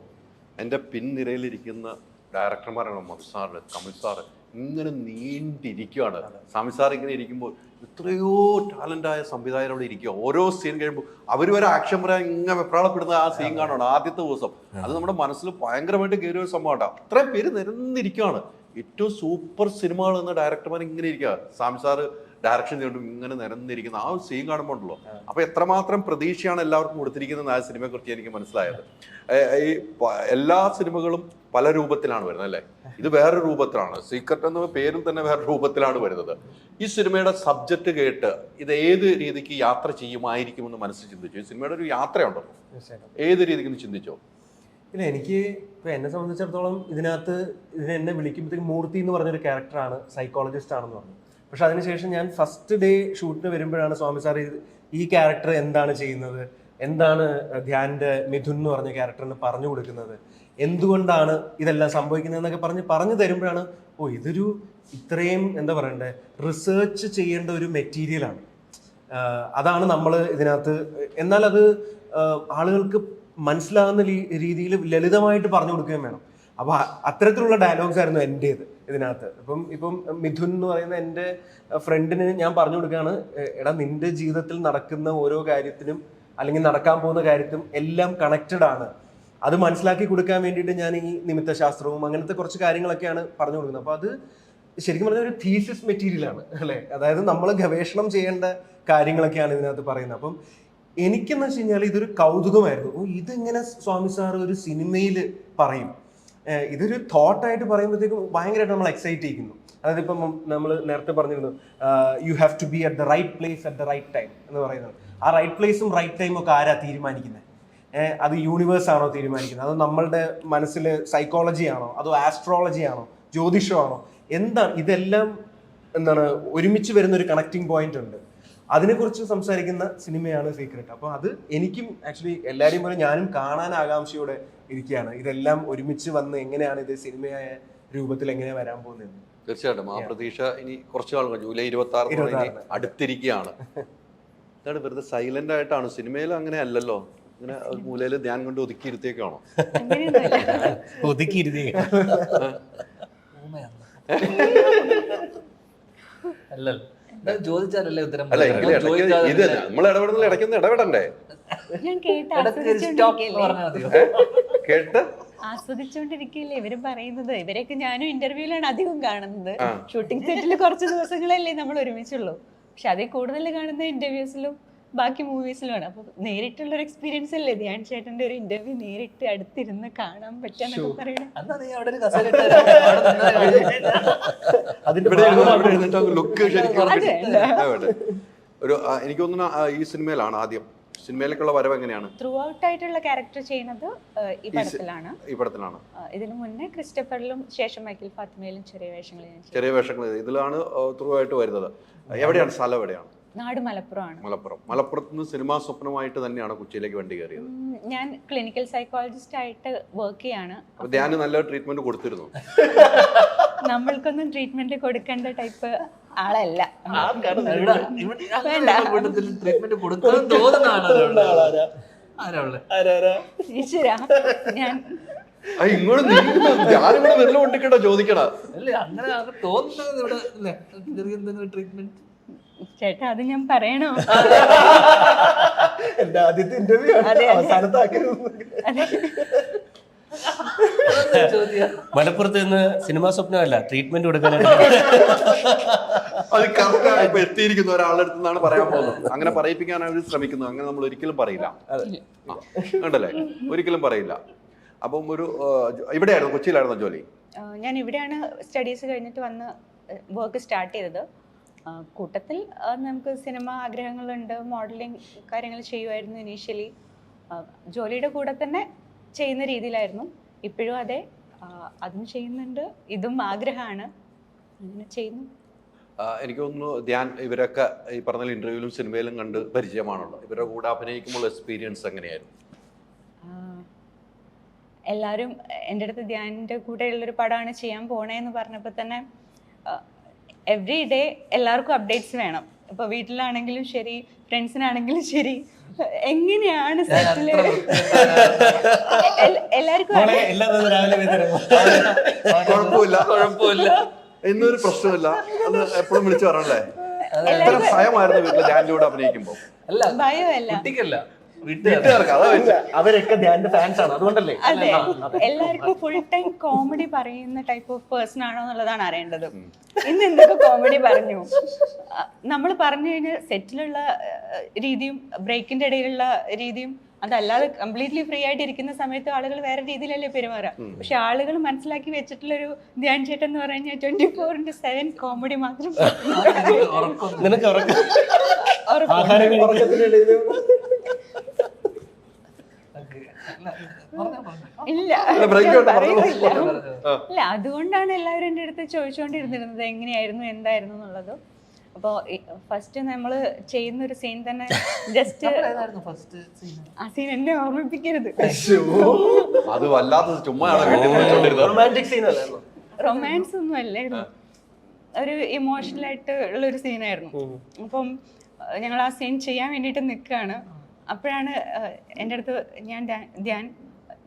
എൻ്റെ പിൻനിരയിലിരിക്കുന്ന ഡയറക്ടർമാരാണ് മധു സാറ്, കമൽ സാറ്, ഇങ്ങനെ നീണ്ടിരിക്കുകയാണ്. സ്വാമി സാർ ഇങ്ങനെ ഇരിക്കുമ്പോൾ എത്രയോ ടാലൻ്റായ സംവിധായകരോട് ഇരിക്കുക. ഓരോ സീൻ കഴിയുമ്പോൾ അവർ വരെ ആക്ഷൻ പറയാൻ ഇങ്ങനെ വെപ്രാളപ്പെടുന്ന ആ സീൻ കാണുകയാണ് ആദ്യത്തെ ദിവസം. അത് നമ്മുടെ മനസ്സിൽ ഭയങ്കരമായിട്ട് കയറിയ ഒരു സംഭവമാണ്. അത്രയും പേര് നിരന്നിരിക്കുകയാണ്. ഏറ്റവും സൂപ്പർ സിനിമകൾ എന്ന ഡയറക്ടർമാർ ഇങ്ങനെ ഇരിക്കുക. സ്വാമി സാറ് ഡയറക്ഷൻ ചെയ്തുകൊണ്ട് ഇങ്ങനെ നിരന്നിരിക്കുന്ന ആ ഒരു സീൻ കാണുമ്പോൾ ഉണ്ടല്ലോ, അപ്പോൾ എത്രമാത്രം പ്രതീക്ഷയാണ് എല്ലാവർക്കും കൊടുത്തിരിക്കുന്നത് ആ സിനിമയെക്കുറിച്ച് എനിക്ക് മനസ്സിലായത്. ഈ എല്ലാ സിനിമകളും പല രൂപത്തിലാണ് വരുന്നത് അല്ലേ, ഇത് വേറെ രൂപത്തിലാണ്. സീക്രട്ട് എന്ന പേരും തന്നെ വേറെ രൂപത്തിലാണ് വരുന്നത്. ഈ സിനിമയുടെ സബ്ജക്റ്റ് കേട്ട് ഇത് ഏത് രീതിക്ക് യാത്ര ചെയ്യുമായിരിക്കുമെന്ന് മനസ്സിൽ ചിന്തിച്ചു? ഈ സിനിമയുടെ ഒരു യാത്രയുണ്ടല്ലോ, ഏത് രീതിക്ക് ചിന്തിച്ചോ? ഇല്ല, എനിക്ക് ഇപ്പോൾ എന്നെ സംബന്ധിച്ചിടത്തോളം എന്നെ വിളിക്കുമ്പോഴത്തേക്ക് മൂർത്തി എന്ന് പറഞ്ഞൊരു ക്യാരക്ടറാണ്, സൈക്കോളജിസ്റ്റ് ആണെന്ന് പറഞ്ഞു. പക്ഷെ അതിനുശേഷം ഞാൻ ഫസ്റ്റ് ഡേ ഷൂട്ടിന് വരുമ്പോഴാണ് സ്വാമി സാർ ഈ ക്യാരക്ടർ എന്താണ് ചെയ്യുന്നത്, എന്താണ് ധ്യാൻ്റെ മിഥുൻ എന്ന് പറഞ്ഞ ക്യാരക്ടറിന് പറഞ്ഞു കൊടുക്കുന്നത്, എന്തുകൊണ്ടാണ് ഇതെല്ലാം സംഭവിക്കുന്നത് എന്നൊക്കെ പറഞ്ഞു തരുമ്പോഴാണ് ഇതൊരു ഇത്രയും എന്താ പറയണ്ടേ റിസർച്ച് ചെയ്യേണ്ട ഒരു മെറ്റീരിയലാണ്. അതാണ് നമ്മൾ ഇതിനകത്ത്, എന്നാൽ അത് ആളുകൾക്ക് മനസ്സിലാകുന്ന രീതിയിൽ ലളിതമായിട്ട് പറഞ്ഞു കൊടുക്കുകയും വേണം. അപ്പോൾ അത്തരത്തിലുള്ള ഡയലോഗ്സ് ആയിരുന്നു എൻ്റേത് ഇതിനകത്ത്. ഇപ്പം മിഥുൻ എന്ന് പറയുന്ന എൻ്റെ ഫ്രണ്ടിന് ഞാൻ പറഞ്ഞു കൊടുക്കുകയാണ്, എടാ നിന്റെ ജീവിതത്തിൽ നടക്കുന്ന ഓരോ കാര്യത്തിനും അല്ലെങ്കിൽ നടക്കാൻ പോകുന്ന കാര്യത്തിനും എല്ലാം കണക്റ്റഡ് ആണ്. അത് മനസ്സിലാക്കി കൊടുക്കാൻ വേണ്ടിയിട്ട് ഞാൻ ഈ നിമിത്തശാസ്ത്രവും അങ്ങനത്തെ കുറച്ച് കാര്യങ്ങളൊക്കെയാണ് പറഞ്ഞു കൊടുക്കുന്നത്. അപ്പോൾ അത് ശരിക്കും പറഞ്ഞാൽ ഒരു തീസിസ് മെറ്റീരിയലാണ് അല്ലേ. അതായത് നമ്മൾ ഗവേഷണം ചെയ്യേണ്ട കാര്യങ്ങളൊക്കെയാണ് ഇതിനകത്ത് പറയുന്നത്. അപ്പം എനിക്കെന്ന് വെച്ച് കഴിഞ്ഞാൽ ഇതൊരു കൗതുകമായിരുന്നു. ഇതിങ്ങനെ സ്വാമി സാർ ഒരു സിനിമയിൽ പറയും, ഇതൊരു തോട്ടായിട്ട് പറയുമ്പോഴത്തേക്കും ഭയങ്കരമായിട്ട് നമ്മൾ എക്സൈറ്റ് ചെയ്യിക്കുന്നു. അതായത് ഇപ്പം നമ്മൾ നേരത്തെ പറഞ്ഞിരുന്നു you have to be at the right place at the right time എന്ന് പറയുന്നത്. ആ റൈറ്റ് പ്ലേസും റൈറ്റ് ടൈമും ഒക്കെ ആരാ തീരുമാനിക്കുന്നത്? അത് യൂണിവേഴ്സ് ആണോ തീരുമാനിക്കുന്നത്? അത് നമ്മളുടെ മനസ്സിൽ സൈക്കോളജി ആണോ, അതോ ആസ്ട്രോളജി ആണോ, ജ്യോതിഷമാണോ, എന്താണ്? ഇതെല്ലാം എന്താണ് ഒരുമിച്ച് വരുന്ന ഒരു കണക്റ്റിംഗ് പോയിന്റ് ഉണ്ട്. അതിനെക്കുറിച്ച് സംസാരിക്കുന്ന സിനിമയാണ് സീക്രട്ട്. അപ്പോൾ അത് എനിക്കും ആക്ച്വലി എല്ലാവരെയും പോലെ ഞാനും കാണാൻ ആകാംക്ഷയോടെ ഇരിക്കുകയാണ്. ഇതെല്ലാം ഒരുമിച്ച് വന്ന് എങ്ങനെയാണ് ഇത് സിനിമയായ രൂപത്തിൽ എങ്ങനെ വരാൻ പോകുന്നത്. തീർച്ചയായിട്ടും ആ പ്രതീക്ഷ ഇനി കുറച്ച് നാൾ ജൂലൈ 26 അടുത്തിരിക്കുകയാണ്. ഇതാണ് വെറുതെ സൈലന്റ് ആയിട്ടാണ്. സിനിമയിൽ അങ്ങനെ അല്ലല്ലോ, ഇങ്ങനെ ഒരു മൂലയിൽ ധ്യാൻ കൊണ്ട് ഒതുക്കിയിരുത്തേക്കാണോ? അല്ലല്ലോ, ചോദിച്ചാലല്ലേ ഉത്തരം. അല്ല ഇത് നമ്മൾ ഇടപെടുന്ന ഇടയ്ക്കൊന്നും ഇടപെടണ്ടേ? ഞാൻ കേട്ട് കേട്ട് ആസ്വദിച്ചോണ്ടിരിക്കില്ലേ ഇവര് പറയുന്നത്. ഇവരൊക്കെ ഞാനും ഇന്റർവ്യൂലാണ് അധികം കാണുന്നത്. ഷൂട്ടിംഗ് സെറ്റിൽ കുറച്ച് ദിവസങ്ങളല്ലേ നമ്മൾ ഒരുമിച്ചുള്ളൂ. പക്ഷെ അതിൽ കൂടുതൽ കാണുന്ന ഇന്റർവ്യൂസിലും ബാക്കി മൂവീസിലുമാണ്. അപ്പൊ നേരിട്ടുള്ള ഒരു എക്സ്പീരിയൻസ് അല്ലേ ധ്യാൻ ചേട്ടന്റെ ഒരു ഇന്റർവ്യൂ നേരിട്ട് അടുത്തിരുന്ന് കാണാൻ പറ്റാന്നൊക്കെ പറയണേ. ഒരു എനിക്ക് തോന്നുന്നു ഈ സിനിമയിലാണ് ആദ്യം. സിനിമയിലേക്കുള്ള വരവ് എങ്ങനെയാണ്? ത്രൂ ഔട്ട് ആയിട്ടുള്ള ക്യാരക്ടർ ചെയ്യുന്നത് ഈ പടത്തിലാണ്. ഇതിനു മുന്നേ ക്രിസ്റ്റഫറിലും ശേഷം മൈക്കിൾ ഫാത്തിമയിലും ചെറിയ വേഷങ്ങൾ ഇതിലാണ് ത്രൂ ആയിട്ട് വരുന്നത്. എവിടെയാണ് സ്ഥലം? എവിടെയാണ്? നാട് മലപ്പുറമാണ്. മലപ്പുറത്ത് നിന്ന് സിനിമാ സ്വപ്നമായിട്ട് തന്നെയാണ് കൊച്ചിയിലേക്ക് വണ്ടി കയറിയത്. ഞാൻ ക്ലിനിക്കൽ സൈക്കോളജിസ്റ്റ് ആയിട്ട് വർക്ക് ചെയ്യാണ്. ധ്യാന് നല്ല ട്രീറ്റ്മെന്റ് കൊടുത്തിരുന്നു? നമ്മൾക്കൊന്നും ട്രീറ്റ്മെന്റ് കൊടുക്കേണ്ട ടൈപ്പ് ആളല്ല. ട്രീറ്റ്മെന്റ് കൊടുക്കാൻ തോന്നുന്ന ഈശ്വരാ, ഞാൻ ഇങ്ങോട്ട് ഞാനിവിടെ വെള്ളം കൊണ്ടിക്കട്ടോ ചോദിക്കടാ. അല്ലേ അങ്ങനെ തോന്നുന്നത് ഇവിടെ അല്ലേ ചെറിയ എന്തെങ്കിലും ട്രീറ്റ്മെന്റ്? ചേട്ടാ അത് ഞാൻ പറയണോ? എന്റെ ആദ്യത്തെ ഇന്റർവ്യൂ മലപ്പുറത്ത് നിന്ന് സിനിമാ സ്വപ്നമല്ല, ട്രീറ്റ്മെന്റ് കൊടുക്കാനായിട്ട്. അത് കറക്റ്റാണ് ഇപ്പൊ എത്തിയിരിക്കുന്ന ഒരാളുടെ അടുത്ത് നിന്നാണ് പറയാൻ പോകുന്നത്. അങ്ങനെ പറയിപ്പിക്കാൻ അവർ ശ്രമിക്കുന്നു. അങ്ങനെ നമ്മൾ ഒരിക്കലും പറയില്ല, ഉണ്ടല്ലേ? ഒരിക്കലും പറയില്ല. അപ്പം ഒരു ഇവിടെയായിരുന്നു, കൊച്ചിയിലായിരുന്നു ജോലി? ഞാൻ ഇവിടെയാണ് സ്റ്റഡീസ് കഴിഞ്ഞിട്ട് വന്ന് വർക്ക് സ്റ്റാർട്ട് ചെയ്തത്. കൂട്ടത്തിൽ നമുക്ക് സിനിമ ആഗ്രഹങ്ങളുണ്ട്, മോഡലിംഗ് കാര്യങ്ങൾ ചെയ്യുമായിരുന്നു ഇനീഷ്യലി. ജോലിയുടെ കൂടെ തന്നെ ചെയ്യുന്ന രീതിയിലായിരുന്നു. ഇപ്പോഴും അതെ, അതും ചെയ്യുന്നുണ്ട്, ഇതും ആഗ്രഹമാണ്, അങ്ങനെ ചെയ്യുന്നു. എനിക്ക് തോന്നുന്നു ധ്യാൻ ഇവരൊക്കെ ഈ പറഞ്ഞ ഇന്റർവ്യൂവിലും സിനിമയിലും കണ്ട് പരിചയമാണല്ലോ. ഇവരുടെ കൂടെ അഭിനയിക്കുമ്പോൾ എക്സ്പീരിയൻസ് എങ്ങനെയായിരുന്നു? എല്ലാവരും എൻ്റെ അടുത്ത് ധ്യാനിൻ്റെ കൂടെയുള്ളൊരു പടമാണ് ചെയ്യാൻ പോണേന്ന് പറഞ്ഞപ്പോൾ തന്നെ എവറി ഡേ എല്ലാവർക്കും അപ്ഡേറ്റ്സ് വേണം. ഇപ്പോൾ വീട്ടിലാണെങ്കിലും ശരി, ഫ്രണ്ട്സിനാണെങ്കിലും ശരി, എങ്ങനെയാണ് സെറ്റില് എല്ലാവർക്കും കുഴപ്പമില്ല എന്നൊരു പ്രശ്നമില്ല. അത് എപ്പോഴും വിളിച്ചു പറഞ്ഞല്ലേ? എത്ര ഭയമായിരുന്നു വീട്ടിൽ ധ്യാനിന്റെ കൂടെ അഭിനയിക്കുമ്പോൾ? ഭയമല്ല, കുട്ടിക്കല്ല, അവരൊക്കെ ധ്യാന്റെ ഫാൻസ് ആണ്, അതുകൊണ്ടല്ലേ? അതെ, എല്ലാവർക്കും ഫുൾ ടൈം കോമഡി പറയുന്ന ടൈപ്പ് ഓഫ് പേഴ്സൺ ആണോ എന്നുള്ളതാണ് അറിയേണ്ടത്. ഇന്ന് എന്തൊക്കെ കോമഡി പറഞ്ഞു നമ്മൾ പറഞ്ഞു കഴിഞ്ഞാൽ സെറ്റിലുള്ള രീതിയും ബ്രേക്കിന്റെ ഇടയിലുള്ള രീതിയും അതല്ലാതെ കംപ്ലീറ്റ്ലി ഫ്രീ ആയിട്ട് ഇരിക്കുന്ന സമയത്ത് ആളുകൾ വേറെ രീതിയിലല്ലേ പെരുമാറുക. പക്ഷെ ആളുകൾ മനസ്സിലാക്കി വെച്ചിട്ടുള്ളൊരു ധ്യാൻ ചേട്ടൻ എന്ന് പറഞ്ഞാൽ 24/7 കോമഡി മാത്രം. ഇല്ല, അതുകൊണ്ടാണ് എല്ലാവരും എൻ്റെ അടുത്ത് ചോദിച്ചുകൊണ്ടിരുന്നിരുന്നത് എങ്ങനെയായിരുന്നു എന്തായിരുന്നു എന്നുള്ളത്. അപ്പോൾ ഫസ്റ്റ് നമ്മൾ ചെയ്യുന്ന ഒരു സീൻ തന്നെ ജസ്റ്റ് ആ സീൻ എന്നെ ഓർമ്മിപ്പിക്കരുത്. അത് വല്ലാത്ത ചുമ്മാ റൊമാൻറ്റിക് സീൻ അല്ലായിരുന്നു, റൊമാൻസ് ഒന്നും അല്ലായിരുന്നു. ഒരു ഇമോഷണൽ ആയിട്ട് ഉള്ളൊരു സീനായിരുന്നു. അപ്പം ഞങ്ങൾ ആ സീൻ ചെയ്യാൻ വേണ്ടിയിട്ട് നിൽക്കുകയാണ്. അപ്പോഴാണ് എൻ്റെ അടുത്ത്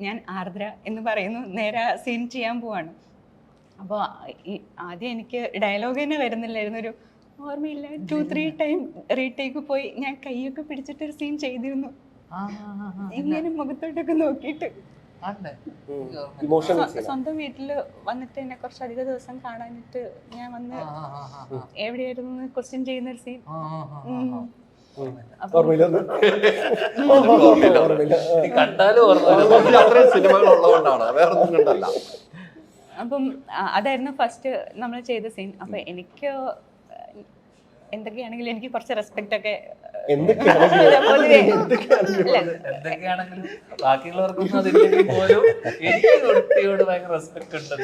ഞാൻ ആർദ്ര എന്ന് പറയുന്നു, നേരെ ആ സീൻ ചെയ്യാൻ പോവാണ്. അപ്പോൾ ആദ്യം എനിക്ക് ഡയലോഗ് തന്നെ വരുന്നില്ലായിരുന്നു, ഒരു ഓർമ്മയില്ല. 2-3 ടൈം റീടേക്ക് പോയി ഞാൻ കൈയൊക്കെ പിടിച്ചിട്ടൊരു സീൻ ചെയ്തിരുന്നു, ഇങ്ങനെ മുഖത്തോട്ടൊക്കെ നോക്കിയിട്ട്. സ്വന്തം വീട്ടില് വന്നിട്ട് എന്നെ കുറച്ചധികം ദിവസം കാണാനിട്ട് ഞാൻ വന്ന് എവിടെയായിരുന്നു ക്വസ്റ്റ്യൻ ചെയ്യുന്ന ഒരു സീൻ. അത്രയും സിനിമകൾ ഉള്ളതുകൊണ്ടാണ്, വേറെ ഒന്നും കണ്ടല്ല. അപ്പം അതായിരുന്നു ഫസ്റ്റ് നമ്മൾ ചെയ്ത സീൻ. അപ്പൊ എനിക്ക് എന്തൊക്കെയാണെങ്കിലും എനിക്ക് കുറച്ച് റെസ്പെക്ട് ഒക്കെ എന്തൊക്കെയാണെങ്കിലും ബാക്കിയുള്ളവർക്കൊന്നും അതില്ലെങ്കിൽ പോലും എനിക്ക് കുട്ടിയോട് ഭയങ്കര റെസ്പെക്ട് ഉണ്ട്.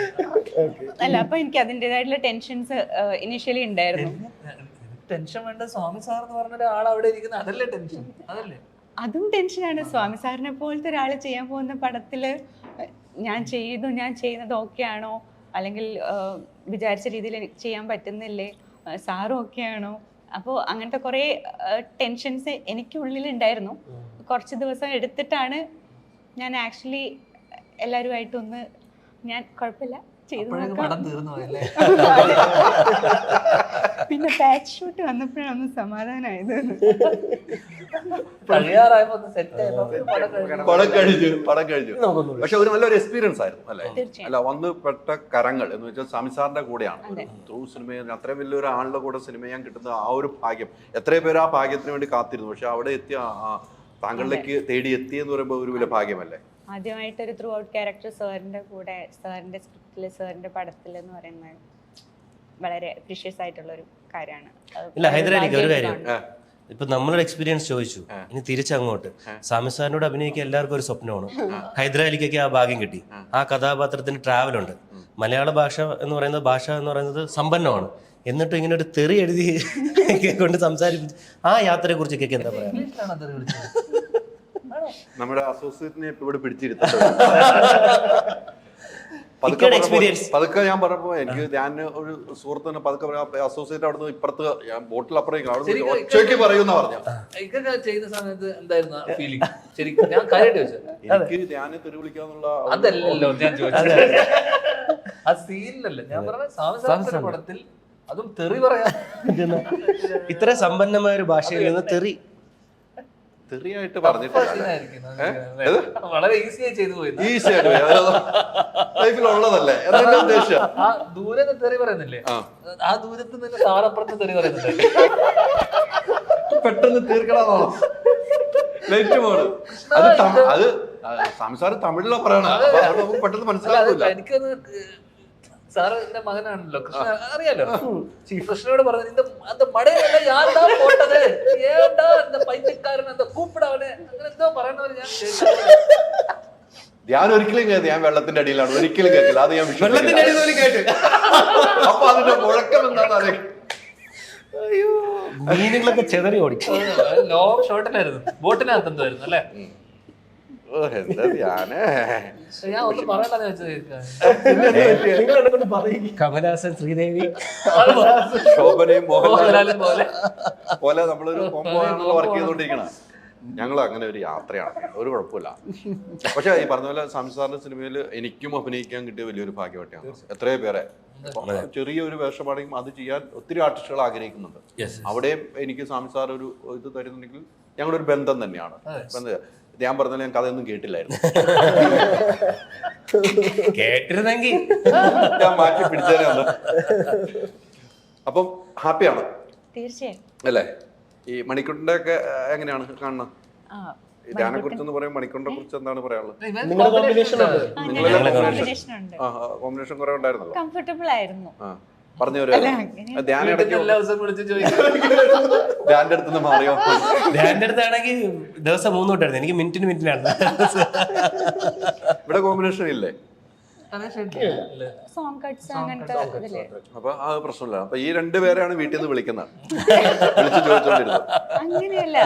അല്ല, അപ്പൊ എനിക്ക് അതിൻ്റെതായിട്ടുള്ള ടെൻഷൻസ് ഇനിഷ്യലി ഉണ്ടായിരുന്നു. ടെൻഷൻ വേണ്ട, സ്വാമി സാർ എന്ന് പറഞ്ഞ ഒരാൾ അവിടെ ഇരിക്കുന്ന അതല്ലേ ടെൻഷൻ? അതല്ലേ അതും ടെൻഷനാണ്. സ്വാമി സാറിനെ പോലത്തെ ഒരാൾ ചെയ്യാൻ പോകുന്ന പടത്തില് ഞാൻ ചെയ്യുന്നത് ഓക്കെ ആണോ, അല്ലെങ്കിൽ വിചാരിച്ച രീതിയിൽ ചെയ്യാൻ പറ്റുന്നില്ലേ, സാറും ഓക്കെ ആണോ? അപ്പോൾ അങ്ങനത്തെ കുറേ ടെൻഷൻസ് എനിക്കുള്ളിലുണ്ടായിരുന്നു. കുറച്ച് ദിവസം എടുത്തിട്ടാണ് ഞാൻ ആക്ച്വലി എല്ലാവരുമായിട്ടൊന്ന് ഞാൻ കുഴപ്പമില്ല ചെയ്തു നോക്കാം. പിന്നെ പാച്ച് ഷൂട്ട് വന്നപ്പോഴാണ് സമാധാനമായത്. പടം കഴിഞ്ഞു. പക്ഷെ ഒരു നല്ലൊരു എക്സ്പീരിയൻസ് ആയിരുന്നു അല്ലേ? അല്ല, വന്ന് പെട്ട കരങ്ങൾ എന്ന് വെച്ചാൽ സ്വാമി സാറിന്റെ കൂടെയാണ് ത്രൂ സിനിമയിൽ അത്രയും വലിയൊരു ആളുടെ കൂടെ സിനിമ ചെയ്യാൻ കിട്ടുന്ന ആ ഒരു ഭാഗ്യം. എത്രയോ പേര് ആ ഭാഗ്യത്തിന് വേണ്ടി കാത്തിരുന്നു. പക്ഷെ അവിടെ എത്തിയ താങ്കളിലേക്ക് തേടി എത്തിയെന്ന് പറയുമ്പോൾ ഒരു വലിയ ഭാഗ്യമല്ലേ? ആദ്യമായിട്ടൊരു ത്രൂ ഔട്ട് ക്യാരക്ടർ സാറിന്റെ കൂടെ, സാറിന്റെ സ്ക്രിപ്റ്റില്, സാറിന്റെ പടത്തിൽ എന്ന് പറയുന്നത് വളരെ പ്രീഷ്യസ് ആയിട്ടുള്ള ഒരു കാര്യമാണ്. ഇല്ല, ഹൈദരാലിക്ക് ഒരു കാര്യം, ഇപ്പൊ നമ്മളൊരു എക്സ്പീരിയൻസ് ചോദിച്ചു, ഇനി തിരിച്ചങ്ങോട്ട് സ്വാമി സാറിനോട് അഭിനയിക്കാൻ എല്ലാവർക്കും ഒരു സ്വപ്നമാണ്. ഹൈദരാലിക്കൊക്കെ ആ ഭാഗ്യം കിട്ടി. ആ കഥാപാത്രത്തിന് ട്രാവൽ ഉണ്ട്. മലയാള ഭാഷ എന്ന് പറയുന്നത് സമ്പന്നമാണ്. എന്നിട്ട് ഇങ്ങനെ ഒരു തെറി എഴുതി കൊണ്ട് സംസാരിപ്പിച്ച് ആ യാത്രയെ കുറിച്ചൊക്കെ എന്താ പറയാ? നമ്മുടെ അസോസിയേറ്റിനെ ഇപ്പൊ ഇവിടെ പിടിച്ചിരുത്തും. പതുക്കെ ഞാൻ പറഞ്ഞപ്പോ എനിക്ക് ഞാൻ ഒരു സുഹൃത്തിന് പതുക്കെ അസോസിയേറ്റ് അവിടുന്ന് ഇപ്പുറത്ത് ബോട്ടിലപ്പുറം ഒച്ചയ്ക്ക് പറയുന്ന പറഞ്ഞു. ചെയ്യുന്ന സമയത്ത് എന്തായിരുന്നു ഫീലിംഗ്? ശരിക്കും ഞാൻ കാര്യമായിട്ട് ചോദിച്ചത്, എനിക്ക് ഞാൻ തെറി വിളിക്കാന്നുള്ള അതല്ലല്ലോ ഞാൻ ചോദിച്ചത്. ആ സീനിലല്ലേ ഞാൻ പറഞ്ഞ സ്വാമി പടത്തിൽ അതും തെറി പറയാ. ഇത്ര സമ്പന്നമായ ഒരു ഭാഷയിൽ നിന്ന് തെറിയായിട്ട് പറഞ്ഞിട്ടില്ല. വളരെ ഈസിയായി ചെയ്തു പോയി. ഈസിയായിട്ട് ലൈഫിലുള്ളതല്ലേ എന്നെ ഉദ്ദേശിച്ച ആ ദൂരത്ത് തെറി പറയുന്നില്ലേ, ആ ദൂരത്ത് നിന്ന് സാറപ്പുറത്ത് തെറി പറയുന്നില്ലേ, പെട്ടെന്ന് തീർക്കണമെന്നാണോ ലൈറ്റ് മോഡ്? അത് സംസാരം തമിഴിലാ പറയണ, നമുക്ക് പെട്ടെന്ന് മനസ്സിലാക്കില്ല. എനിക്കത് സാറ് എന്റെ മകനാണല്ലോ, കൃഷ്ണ അറിയാലോ. കൃഷ്ണനോട് പറഞ്ഞു அந்த மடையில யாருடா போட்டது, ஏன்டா இந்த பைத்தியக்காரன் அந்த கூப்பிடாவனே അങ്ങനെ എന്തോ പറയണവര് ഞാൻ ഞാൻ ഒരിക്കലും കേട്ടു. ഞാൻ വെള്ളത്തിന്റെ അടിയിലാണ്, ഒരിക്കലും കേട്ടില്ല. അത് ഞാൻ വെള്ളത്തിന്റെ അടിയിൽ കേട്ടു. അപ്പൊ അതിന്റെ മുഴക്കം എന്താണെന്ന് മീനുകളൊക്കെ ചെതറി ഓടി. ലോങ് ഷോട്ടിലായിരുന്നു, ബോട്ടിനകത്ത് എന്തായിരുന്നു അല്ലേ? ഞാൻ ഒന്നും പറയണ്ടെന്ന് വെച്ചത്. കമലഹാസൻ, ശ്രീദേവി, ശോഭനയും മോഹൻലാലും പോലെ നമ്മളൊരു കോമ്പോയാണല്ലോ വർക്ക് ചെയ്തോണ്ടിരിക്കണം. ഞങ്ങൾ അങ്ങനെ ഒരു യാത്രയാണ്, ഒരു കുഴപ്പമില്ല. പക്ഷെ ഈ പറഞ്ഞ പോലെ സ്വാമി സാറിന്റെ സിനിമയിൽ എനിക്കും അഭിനയിക്കാൻ കിട്ടിയ വലിയൊരു ഭാഗ്യമായിട്ടാണ്. എത്രയോ പേരെ ചെറിയൊരു വേഷമാണെങ്കിൽ അത് ചെയ്യാൻ ഒത്തിരി ആർട്ടിസ്റ്റുകൾ ആഗ്രഹിക്കുന്നുണ്ട്. അവിടെയും എനിക്ക് സ്വാമി സാർ ഒരു ഇത് തരുന്നുണ്ടെങ്കിൽ ഞങ്ങളൊരു ബന്ധം തന്നെയാണ്. ഞാൻ പറഞ്ഞാൽ ഞാൻ കഥയൊന്നും കേട്ടില്ലായിരുന്നു. കേട്ടിരുന്നെങ്കിൽ ഞാൻ മാറ്റി പിടിച്ചേനെ. അപ്പം ഹാപ്പിയാണ് തീർച്ചയായും അല്ലേ? ഈ മണിക്കുണ്ടിന്റെ ഒക്കെ എങ്ങനെയാണ് കാണുന്നത്? ധ്യാനെ കുറിച്ചെന്ന് പറയും, മണിക്കുണ്ടിനെ കുറിച്ച് എന്താണ് പറയാനുള്ളത്? കോമ്പിനേഷൻ കുറെ ഉണ്ടായിരുന്നല്ലോ, കംഫർട്ടബിൾ ആയിരുന്നു. പറഞ്ഞവര് ധ്യാനം ധ്യാന്റെ അടുത്ത് മാറിയോ? ധ്യാന്റെ അടുത്താണെങ്കിൽ ദിവസം 3 തൊട്ടായിരുന്നു, എനിക്ക് മിനിറ്റിനാണ്. ഇവിടെ കോമ്പിനേഷൻ ഇല്ലേ? അപ്പൊ ആ പ്രശ്നമില്ല. അപ്പൊ ഈ 2 പേരെയാണ് വീട്ടിൽ നിന്ന് വിളിക്കുന്നത്, വിളിച്ച് ചോദിച്ചോണ്ടിരുന്നത്.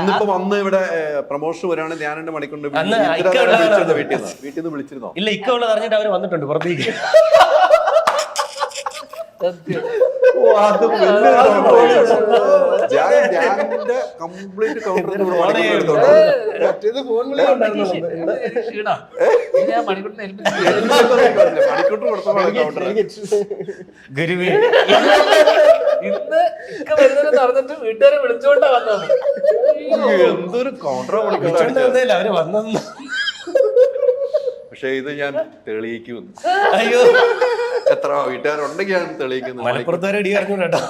ഇന്നിപ്പോ വന്ന് ഇവിടെ പ്രമോഷൻ വരാണ് ധ്യാനന്റെ മണിക്കൊണ്ട് വീട്ടിൽ നിന്ന് വിളിച്ചിരുന്നോ? ഇല്ല, ഇക്ക ഉള്ളത് അറിഞ്ഞിട്ട് അവര് വന്നിട്ടുണ്ട് പുറത്തേക്ക്. കംപ്ലീറ്റ് കൗണ്ടർ ക്ഷീണം ഞാൻ മണിക്കൂറിനെ ഏൽപ്പിച്ചു. മണിക്കൂട്ട് കൊടുത്തോളാം കൗണ്ടർ. ഗുരുവേ ഇന്ന് ഇക്ക വരുന്നതെന്ന് പറഞ്ഞിട്ട് വീട്ടുകാരെ വിളിച്ചോണ്ടാ വന്നത്. എന്തൊരു കൗണ്ടർ അവര് വന്നു. പക്ഷെ ഇത് ഞാൻ തെളിയിക്കുന്നു. അയ്യോ എത്ര വീട്ടുകാരുണ്ടെങ്കിൽ ഞാൻ തെളിയിക്കുന്നത്. മലപ്പുറത്തുകാരെ ഇടി അറിഞ്ഞു കേട്ടോ.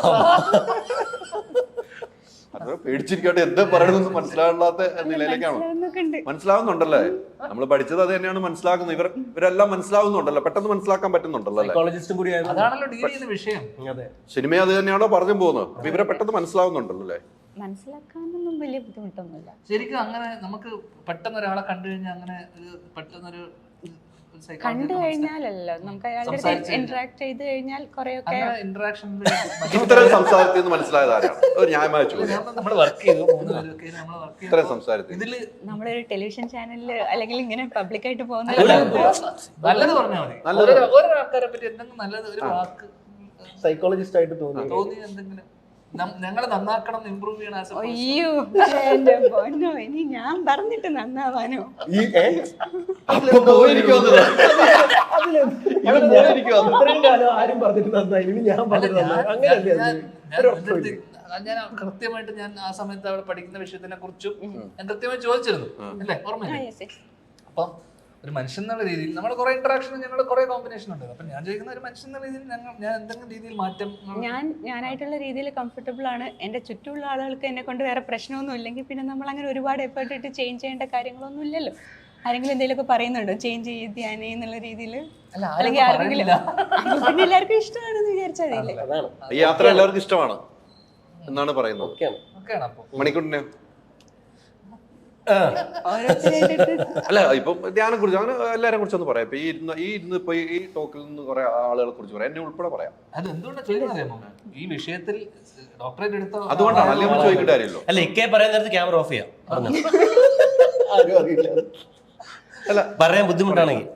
അത് പേടിച്ചിരിക്കട്ടെ, എന്താ പറയണമെന്ന് മനസ്സിലാകാത്ത നിലയിലേക്കാണ്. മനസ്സിലാവുന്നുണ്ടല്ലേ? നമ്മൾ പഠിച്ചത് അത് തന്നെയാണ് മനസ്സിലാക്കുന്നത്. ഇവരെല്ലാം മനസ്സിലാവുന്നുണ്ടല്ലോ, പെട്ടെന്ന് മനസ്സിലാക്കാൻ പറ്റുന്നുണ്ടല്ലോ അല്ലേ? സൈക്കോളജിസ്റ്റും കൂടി ആയിരുന്നു. അതാണല്ലോ ഡീൽ ചെയ്യുന്ന വിഷയം. അതെ. സിനിമ അത് തന്നെയാണോ പറഞ്ഞു പോകുന്നത്? അപ്പൊ ഇവരെ പെട്ടെന്ന് മനസ്സിലാവുന്നുണ്ടല്ലോ അല്ലേ? മനസ്സിലാക്കാനൊന്നും വലിയ ബുദ്ധിമുട്ടൊന്നുമില്ല. ശരിക്കും അങ്ങനെ നമുക്ക് പെട്ടെന്ന് ഒരാളെ കണ്ടു കഴിഞ്ഞാൽ അങ്ങനെ പെട്ടെന്നൊരു കണ്ടു കഴിഞ്ഞാലല്ലോ നമുക്ക് അയാളുടെ ഇന്ററാക്ട് ചെയ്ത് കഴിഞ്ഞാൽ കുറെയൊക്കെ ഇന്ററാക്ഷൻ ഇത്തരം സംസാരത്തിൽ നിന്ന് മനസ്സിലായത് ആരാണ്? ഒരു ന്യായമായ ചോദ്യം. നമ്മൾ വർക്ക് ചെയ്തു, 3 പേരൊക്കെ നമ്മൾ വർക്ക് ചെയ്തു. ഇത്തരം സംസാരത്തിൽ ഇതില് നമ്മളൊരു ടെലിവിഷൻ ചാനലില് അല്ലെങ്കിൽ ഇങ്ങനെ പബ്ലിക്കായിട്ട് പോകുന്ന നല്ലത് പറഞ്ഞാൽ മതി. ഒരാൾക്കാരെ പറ്റി എന്തെങ്കിലും നല്ലത് ഒരു വാക്ക് സൈക്കോളജിസ്റ്റ് ആയിട്ട് തോന്നി എന്തെങ്കിലും ഞങ്ങളെ നന്നാക്കണം, ഇമ്പ്രൂവ് ചെയ്യണം. അയ്യോ എന്റെ പൊന്നോ, ഇനി ഞാൻ പറഞ്ഞിട്ട് നന്നാവാനോ? ആരും പറഞ്ഞിട്ട് നന്നായി, ഞാൻ പറഞ്ഞിട്ട് ഞാൻ കൃത്യമായിട്ട് ഞാൻ ആ സമയത്ത് അവിടെ പഠിക്കുന്ന വിഷയത്തിനെ കുറിച്ചും ഞാൻ കൃത്യമായി ചോദിച്ചിരുന്നു അല്ലേ, ഓർമ്മയില്ലേ? അപ്പം ഒരു മനുഷ്യൻ എന്നുള്ള രീതിയിൽ നമ്മൾ കുറെ ഇന്ററാക്ഷനും ഞങ്ങളുടെ കുറെ കോമ്പിനേഷൻ ഉണ്ട്. അപ്പൊ ഞാൻ ചോദിക്കുന്ന ഒരു മനുഷ്യൻ എന്നുള്ള രീതിയിൽ ഞാൻ എന്തെങ്കിലും രീതിയിൽ മാറ്റം ഞാനായിട്ടുള്ള രീതിയിൽ കംഫർട്ടബിൾ ആണ്. എന്റെ ചുറ്റുമുള്ള ആളുകൾക്ക് എന്നെ കൊണ്ട് വേറെ പ്രശ്നമൊന്നും ഇല്ലെങ്കിൽ പിന്നെ നമ്മൾ അങ്ങനെ ഒരുപാട് എഫേർട്ട് ഇട്ട് ചേഞ്ച് ചെയ്യേണ്ട കാര്യങ്ങളൊന്നും ഇല്ലല്ലോ. ആരെങ്കിലും എന്തെങ്കിലുമൊക്കെ പറയുന്നുണ്ടോ ചേഞ്ച് ചെയ്താനേ എന്നുള്ള രീതിയിൽ? അല്ലെങ്കിൽ ആരെങ്കിലും പിന്നെ എല്ലാവർക്കും ഇഷ്ടമാണെന്ന് വിചാരിച്ചാൽ ഈ യാത്ര എല്ലാവർക്കും ഇഷ്ടമാണ് എന്നാണ് പറയുന്നത്. മണിക്കൂറിനെ അല്ല, ഇപ്പൊ ധ്യാനെ കുറിച്ച് അങ്ങനെ എല്ലാരെ കുറിച്ചൊന്ന് പറയാം. ഇപ്പൊ ഇപ്പൊ ഈ ടോക്കിൽ നിന്ന് കുറെ ആളുകളെ കുറിച്ച് പറയാം, എന്നെ ഉൾപ്പെടെ പറയാം. അത് എന്തുകൊണ്ടാണ് ചോദിക്കുന്നത്? ഈ വിഷയത്തിൽ ഡോക്ടറേറ്റ് എടുത്ത അതുകൊണ്ടാണ്, അല്ലെങ്കിൽ ചോദിക്കേണ്ട കാര്യമല്ലോ. അല്ല, ഇക്കേ പറയുന്ന നേരത്ത് ക്യാമറ ഓഫ് ചെയ്യാം. അല്ല, പറയാൻ ബുദ്ധിമുട്ടാണെങ്കിൽ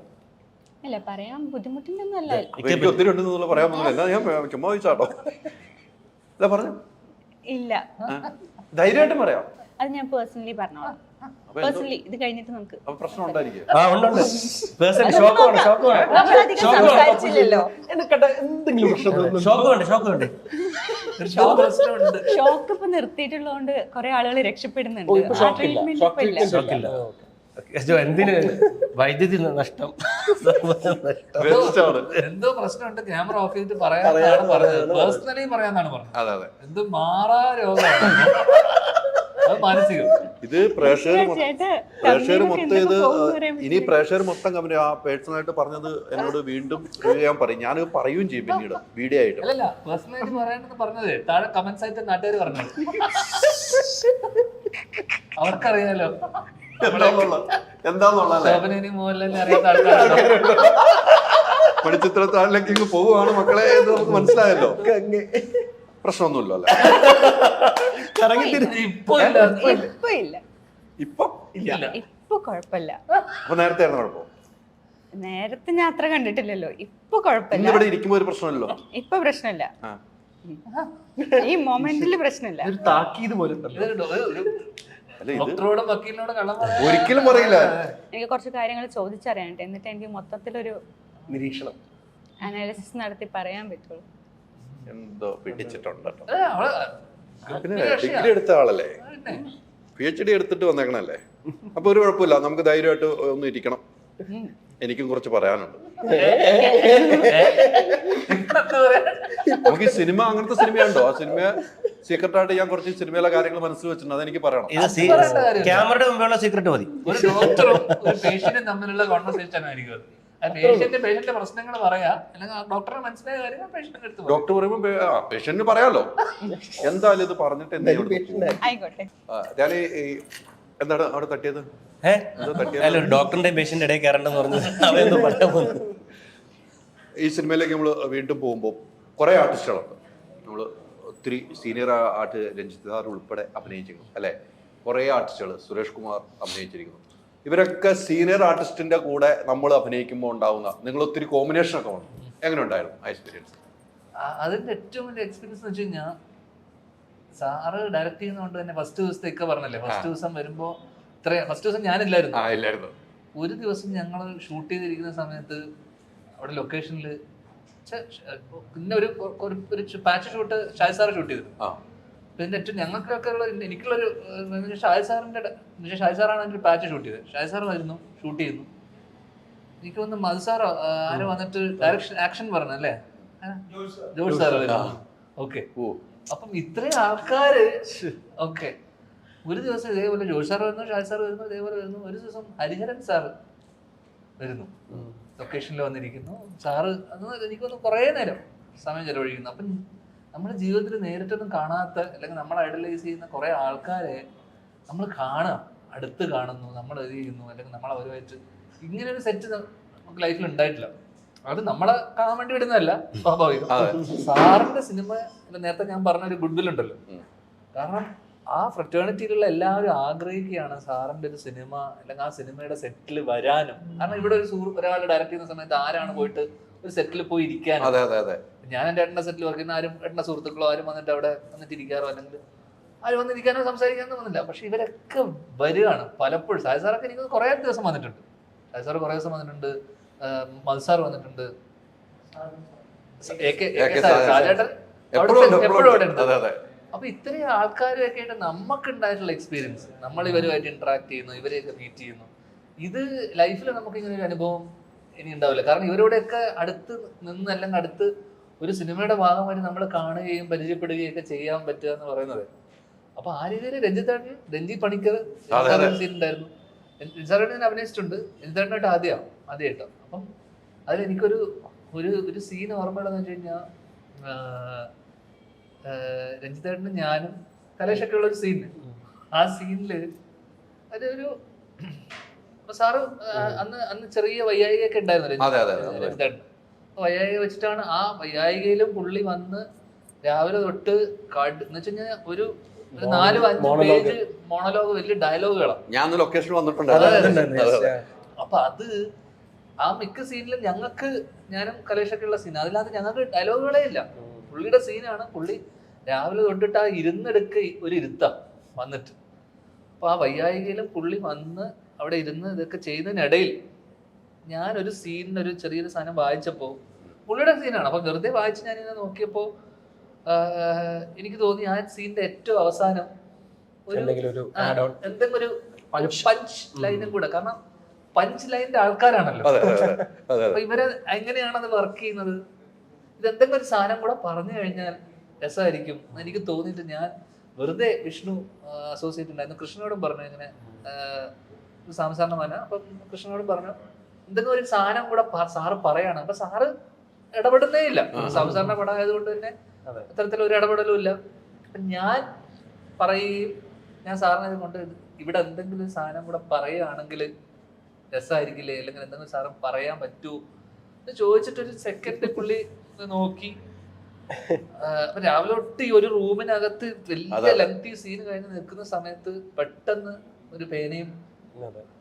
അല്ല, പറയാൻ ബുദ്ധിമുട്ടില്ലൊന്നല്ല. എനിക്ക് ഒത്തിരി ഉണ്ടെന്നുള്ള പറയാൻ പോകുന്നില്ല, ഞാൻ ചുമ്മാ ചോദിച്ചാട്ടോ. അല്ല പറഞ്ഞു ഇല്ല, ധൈര്യമായിട്ടും പറയാം. അത് ഞാൻ പേഴ്സണലി പറഞ്ഞോളാം. പേഴ്സണലി ഇത് കഴിഞ്ഞിട്ട് നമുക്ക് പ്രശ്നം ഉണ്ടായിരിക്കും. സംസാരിച്ചില്ലല്ലോ. ഷോക്ക് ഇപ്പൊ നിർത്തിയിട്ടുള്ളതുകൊണ്ട് കുറെ ആളുകൾ രക്ഷപ്പെടുന്നുണ്ട്. എന്തിന് വൈദ്യുതി നഷ്ടം, എന്തോ പ്രശ്നമുണ്ട്, ക്യാമറ ഓഫ് ചെയ്തിട്ട് പറയാനാണ് പറഞ്ഞത്. പേഴ്സണലി പറയാന്നാണ് പറഞ്ഞത്. എന്ത് മാറാ രോഗമാണ് മാനസികം. ഇത് പ്രേക്ഷകർ മൊത്തം ഇത് ഇനി പ്രേക്ഷകർ മൊത്തം കമ്പനി ആ പേഴ്സണലായിട്ട് പറഞ്ഞത് എന്നോട് വീണ്ടും ഞാൻ പറയും, ഞാൻ പറയുകയും ചെയ്യും പിന്നീട് വീഡിയോ ആയിട്ട്. അല്ലല്ല, പേഴ്സണലായിട്ട് പറയാനെന്ന് പറഞ്ഞത് താഴെ കമന്റ്സ് ആയിട്ട് നാട്ടുകാർ പറഞ്ഞത്. അവർക്കറിയാലോ എന്താന്നുള്ളത്. മോഹൻലാലിനെ അറിയാത്ത ആൾക്കാരുണ്ടോ? മണിച്ചിത്രത്താഴിലേക്ക് ഇങ്ങ് പോവുകയാണ് മക്കളെ എന്ന് നമുക്ക് മനസ്സിലായല്ലോ. പ്രശ്നമൊന്നുമില്ല അല്ലേ? ഇപ്പൊ കുഴപ്പമില്ല. അപ്പൊ നേരത്തെ ആയിരുന്നു കുഴപ്പം? നേരത്തെ ഞാൻ അത്ര കണ്ടിട്ടില്ലല്ലോ. ഇപ്പൊ കുഴപ്പമില്ല. ഇവിടെ ഇരിക്കുമ്പോ ഒരു പ്രശ്നമല്ലോ. ഇപ്പൊ പ്രശ്നമില്ല, ഈ മൊമെന്റില് പ്രശ്നമില്ല. താക്കീത് പോലെ ഡോക്ടറോടും വക്കീലിനോടും ഒരിക്കലും പറയില്ല. എനിക്ക് കുറച്ച് കാര്യങ്ങൾ ചോദിച്ചറിയാനുണ്ട്, എന്നിട്ട് എനിക്ക് മൊത്തത്തിലൊരു നിരീക്ഷണം അനാലിസിസ് നടത്തി പറയാൻ പറ്റുള്ളൂ. എന്തോ പിടിച്ചിട്ടുണ്ട്. പിന്നെ ഡിഗ്രി എടുത്ത ആളല്ലേ, PhD എടുത്തിട്ട് വന്നേക്കണല്ലേ. അപ്പൊ ഒരു കുഴപ്പമില്ല, നമുക്ക് ധൈര്യമായിട്ട് ഒന്ന് ഇരിക്കണം. എനിക്കും കുറച്ച് പറയാനുണ്ട്. നമുക്ക് ഈ സിനിമ അങ്ങനത്തെ സിനിമയുണ്ടോ? ആ സിനിമ സീക്രട്ടായിട്ട് ഞാൻ കുറച്ച് സിനിമയിലെ കാര്യങ്ങൾ മനസ്സിൽ വെച്ചിട്ടുണ്ട്, അതെനിക്ക് പറയണം. ക്യാമറയുടെ മുമ്പുള്ള സീക്രട്ട് മതി. ഒരു ഡോക്ടറും ഒരു പേഷ്യന്റും തമ്മിലുള്ള കോൺവെർസേഷൻ ആയിരിക്കും. പേഷ്യന്റ് പ്രശ്നങ്ങൾ പറയാ, അല്ലെങ്കിൽ ഡോക്ടറെ മനസ്സിലായ കാര്യം പേഷ്യന്റ് എടുത്ത് ഡോക്ടർ പറയുമ്പോ പേഷ്യന്റിന് പറയാലോ. എന്തായാലും ഇത് പറഞ്ഞിട്ട് ആയിക്കോട്ടെ. ഞാൻ എന്താണ് അവിടെ തട്ടിയത്? ഡോക്ടറിന്റെ പേഷ്യന്റ് ഇടയിൽ കയറണ്ടെന്ന് പറഞ്ഞു. അവയൊന്നും പറയാൻ പോകുന്നു. ഈ സിനിമയിലേക്ക് നമ്മൾ വീണ്ടും പോകുമ്പോൾ കുറെ ആർട്ടിസ്റ്റുകളുണ്ട്. നമ്മൾ ഒത്തിരി സീനിയർ ആർട്ട്, രഞ്ജിത്ത് സാർ ഉൾപ്പെടെ അഭിനയിച്ചിരിക്കുന്നു അല്ലെ. കുറെ ആർട്ടിസ്റ്റുകൾ, സുരേഷ് കുമാർ അഭിനയിച്ചിരിക്കുന്നു. ഇവരൊക്കെ സീനിയർ ആർട്ടിസ്റ്റിന്റെ കൂടെ നമ്മൾ അഭിനയിക്കുമ്പോൾ ഉണ്ടാവുന്ന നിങ്ങൾ ഒത്തിരി കോമ്പിനേഷൻ ഒക്കെ വന്നു. എങ്ങനെ ഉണ്ടായിരുന്നു ആ എക്സ്പീരിയൻസ്? അതിന്റെ ഏറ്റവും വലിയ എക്സ്പീരിയൻസ് എന്ന് വെച്ച് കഴിഞ്ഞാൽ സാറ് ഡയറക്റ്റ് ചെയ്യുന്നതുകൊണ്ട് തന്നെ ഫസ്റ്റ് ദിവസത്തേക്ക് പറഞ്ഞല്ലേ, ഫസ്റ്റ് ദിവസം വരുമ്പോ ഫസ്റ്റ് ദിവസം ഞാനില്ലായിരുന്നു. ഒരു ദിവസം ഞങ്ങൾ ഷൂട്ട് ചെയ്തിരിക്കുന്ന സമയത്ത് അവിടെ ലൊക്കേഷനിൽ പിന്നെ ഒരു patch shoot Shai sir shoot ചെയ്തത്. പിന്നെ ഏറ്റവും ഞങ്ങൾക്കൊക്കെ ഉള്ള എനിക്കുള്ളൊരു ഷായ് സാറാണ് അതിന്റെ പാച്ച് ഷൂട്ട് ചെയ്തത്. ഷായ് സാർ വരുന്നു, ഷൂട്ട് ചെയ്യുന്നു. എനിക്ക് തോന്നുന്നു മധു സാറോ ആരോ വന്നിട്ട് ഡയറക്ഷൻ ആക്ഷൻ പറഞ്ഞല്ലേ, ജോർജ് സാർ വരുന്നു. ഓക്കെ, അപ്പം ഇത്രയും ആൾക്കാര്. ഓക്കെ, ഒരു ദിവസം ഇതേപോലെ ജോർജ് സാർ വരുന്നു, ഷായ് സാർ വരുന്നു, ഇതേപോലെ വരുന്നു. ഒരു ദിവസം ഹരിഹരൻ സാറ് വരുന്നു, ലൊക്കേഷനിൽ വന്നിരിക്കുന്നു. സാറ് അന്ന് എനിക്കൊന്ന് കുറേ നേരം സമയം ചെലവഴിക്കുന്നു. അപ്പം നമ്മുടെ ജീവിതത്തിൽ നേരിട്ടൊന്നും കാണാത്ത അല്ലെങ്കിൽ നമ്മൾ ഐഡലൈസ് ചെയ്യുന്ന കുറേ ആൾക്കാരെ നമ്മൾ കാണുക, അടുത്ത് കാണുന്നു, നമ്മൾ ഇത് ചെയ്യുന്നു, അല്ലെങ്കിൽ നമ്മൾ അവരുമായിട്ട് ഇങ്ങനെ ഒരു സെറ്റ് നമുക്ക് ലൈഫിൽ ഉണ്ടായിട്ടില്ല. അത് നമ്മളെ കാണാൻ വേണ്ടി വിടുന്നതല്ല, സ്വാഭാവികം. സാറിന്റെ സിനിമ നേരത്തെ ഞാൻ പറഞ്ഞ ഒരു ഗുഡ് വിൽ ഉണ്ടല്ലോ, കാരണം ആ ഫ്രറ്റേണിറ്റിയിലുള്ള എല്ലാവരും ആഗ്രഹിക്കുകയാണ് സാറിന്റെ ഒരു സിനിമ അല്ലെങ്കിൽ ആ സിനിമയുടെ സെറ്റിൽ വരാനും. കാരണം ഇവിടെ ഒരാൾ ഡയറക്റ്റ് ചെയ്യുന്ന സമയത്ത് ആരാണ് പോയിട്ട് ഒരു സെറ്റിൽ പോയി ഇരിക്കാനും. ഞാൻ എൻ്റെ ഏട്ടൻ്റെ സെറ്റിൽ വർക്ക് ചെയ്യുന്ന ആരും ഏട്ടൻ്റെ സുഹൃത്തുക്കളോ ആരും വന്നിട്ട് അവിടെ വന്നിട്ട് ഇരിക്കാറോ അല്ലെങ്കിൽ ആരും വന്നിരിക്കാനോ സംസാരിക്കാനോ വന്നില്ല. പക്ഷെ ഇവരൊക്കെ വരികയാണ് പലപ്പോഴും. സായ് സാറൊക്കെ എനിക്ക് കുറേ ദിവസം വന്നിട്ടുണ്ട്, സായ് സാറ് കുറേ ദിവസം വന്നിട്ടുണ്ട്, മധു സാർ വന്നിട്ടുണ്ട്, എപ്പോഴും അവിടെ ഉണ്ട്. അപ്പൊ ഇത്രയും ആൾക്കാരൊക്കെ ആയിട്ട് നമുക്ക് ഉണ്ടായിട്ടുള്ള എക്സ്പീരിയൻസ്, നമ്മൾ ഇവരുമായിട്ട് ഇന്ററാക്ട് ചെയ്യുന്നു, ഇവരെയൊക്കെ മീറ്റ് ചെയ്യുന്നു, ഇത് ലൈഫിൽ നമുക്ക് ഇങ്ങനെ ഒരു അനുഭവം ഇനി ഉണ്ടാവില്ല. കാരണം ഇവരോടെയൊക്കെ അടുത്ത് നിന്ന് അല്ലെങ്കിൽ അടുത്ത് ഒരു സിനിമയുടെ ഭാഗമായിട്ട് നമ്മൾ കാണുകയും പരിചയപ്പെടുകയും ഒക്കെ ചെയ്യാൻ പറ്റുക എന്ന് പറയുന്നത്. അപ്പൊ ആ രീതിയിൽ രഞ്ജിത്ത് പണിക്കർ സീൻ ഉണ്ടായിരുന്നു. രഞ്ജിത്ത് ഞാൻ അഭിനയിച്ചിട്ടുണ്ട്, രഞ്ജിത്തായിട്ട് ആദ്യമായിട്ടോ. അപ്പം അതിൽ എനിക്കൊരു ഒരു സീൻ ഓർമ്മയുള്ളതെന്ന് വെച്ച് കഴിഞ്ഞാൽ രഞ്ജിത്തേട്ടനും ഞാനും കലേഷൊക്കെ ഉള്ള ഒരു സീന്. ആ സീനില് അതൊരു സാറ് അന്ന് ചെറിയ വയ്യായികയൊക്കെ ഉണ്ടായിരുന്നു രഞ്ജിത്തേട്ടൻ. വയ്യായിക വെച്ചിട്ടാണ് ആ വയ്യായികയിലും പുള്ളി വന്ന് രാവിലെ തൊട്ട് എന്ന് വെച്ച് കഴിഞ്ഞാൽ ഒരു 4-5 പേജ് മോണലോഗ്, വലിയ ഡയലോഗുകളാണ്. ഞാൻ ലൊക്കേഷൻ വന്നിട്ടുണ്ട്. അപ്പൊ അത് ആ മിക്ക സീനിലും ഞങ്ങൾക്ക്, ഞാനും കലേഷൊക്കെ ഉള്ള സീൻ, അതിനകത്ത് ഞങ്ങൾക്ക് ഡയലോഗുകളേ ഇല്ല. പുള്ളിയുടെ സീനാണ്. പുള്ളി രാവിലെ തൊട്ടിട്ട് ആ ഒരു ഇരുത്ത വന്നിട്ട്. അപ്പൊ ആ വയ്യായികയിലും പുള്ളി വന്ന് അവിടെ ഇരുന്ന് ഇതൊക്കെ ചെയ്യുന്നതിനിടയിൽ ഞാനൊരു സീനിന് ഒരു ചെറിയൊരു സാധനം വായിച്ചപ്പോൾ, പുള്ളിയുടെ സീനാണ്. അപ്പൊ വെറുതെ വായിച്ച് ഞാനിങ്ങനെ നോക്കിയപ്പോൾ എനിക്ക് തോന്നി ആ സീനിന്റെ ഏറ്റവും അവസാനം എന്തെങ്കിലും ഒരു പഞ്ച് ലൈനും കൂടെ, കാരണം പഞ്ച് ലൈനിന്റെ ആൾക്കാരാണല്ലോ. അപ്പൊ ഇവരെ എങ്ങനെയാണത് വർക്ക് ചെയ്യുന്നത്, ഇതെന്തെങ്കിലും ഒരു സാധനം കൂടെ പറഞ്ഞു കഴിഞ്ഞാൽ രസമായിരിക്കും എനിക്ക് തോന്നിയിട്ട് ഞാൻ വെറുതെ വിഷ്ണു അസോസിയേറ്റ് ഉണ്ടായിരുന്നു, കൃഷ്ണനോടും പറഞ്ഞു ഇങ്ങനെ സാംസാറിന്റെ മന. അപ്പം കൃഷ്ണനോടും പറഞ്ഞു എന്തെങ്കിലും ഒരു സാധനം കൂടെ സാറ് പറയാണ്. അപ്പൊ സാറ് ഇടപെടുന്നേ ഇല്ല, സാംസാറിന്റെ പടം ആയതുകൊണ്ട് തന്നെ അത്തരത്തിലൊരു ഇടപെടലും ഇല്ല. അപ്പൊ ഞാൻ പറയുകയും ഞാൻ സാറിനെ കൊണ്ട് ഇവിടെ എന്തെങ്കിലും ഒരു സാധനം കൂടെ പറയുകയാണെങ്കിൽ രസമായിരിക്കില്ലേ, അല്ലെങ്കിൽ എന്തെങ്കിലും സാധനം പറയാൻ പറ്റൂ എന്ന് ചോദിച്ചിട്ടൊരു സെക്കൻഡ് പുള്ളി നോക്കി. അപ്പൊ രാവിലെ തൊട്ട് ഈ ഒരു റൂമിനകത്ത് വലിയ ലെങ്തി സീൻ കഴിഞ്ഞ് നിൽക്കുന്ന സമയത്ത് പെട്ടെന്ന് ഒരു പേനയും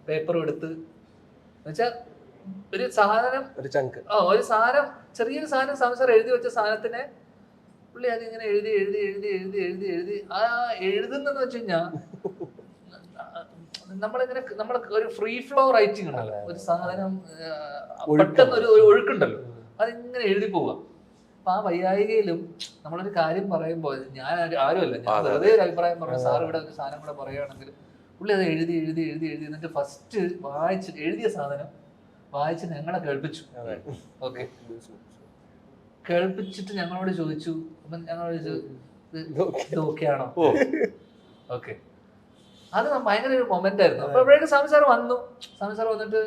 പേപ്പറും എടുത്ത്, എന്നുവെച്ചാൽ ഒരു സാധനം, ഒരു സാധനം, ചെറിയൊരു സാധനം സംസാരം എഴുതി വെച്ച സാധനത്തിനെ പുള്ളി അതിങ്ങനെ എഴുതി ആ എഴുതുന്നെന്ന് വെച്ച് കഴിഞ്ഞാൽ നമ്മൾ ഒരു ഫ്രീ ഫ്ലോ റൈറ്റിംഗ് ഉണ്ടല്ലോ, ഒരു സാധനം പെട്ടെന്ന് ഒരു ഒഴുക്കുണ്ടല്ലോ, അതിങ്ങനെ എഴുതി പോവുക. അപ്പൊ ആ വയ്യായികയിലും നമ്മളൊരു കാര്യം പറയുമ്പോൾ, ഞാൻ ആരുമല്ല, ഞാൻ വെറുതെ ഒരു അഭിപ്രായം പറഞ്ഞു, സാർ ഇവിടെ ഒരു സാധനം കൂടെ പറയുകയാണെങ്കിൽ പുള്ളി അത് എഴുതി എന്നിട്ട് ഫസ്റ്റ് എഴുതിയ സാധനം വായിച്ച് ഞങ്ങളെ കേൾപ്പിച്ചു. ഓക്കെ, കേൾപ്പിച്ചിട്ട് ഞങ്ങളോട് ചോദിച്ചു, അപ്പം ഞങ്ങളോട് ചോദിച്ചു ഇത് ഓക്കെ ആണോ? ഓക്കെ, അത് ഭയങ്കര ഒരു മൊമെന്റ് ആയിരുന്നു. അപ്പൊ അപ്പോഴേക്കും സ്വാമി സാർ വന്നിട്ട്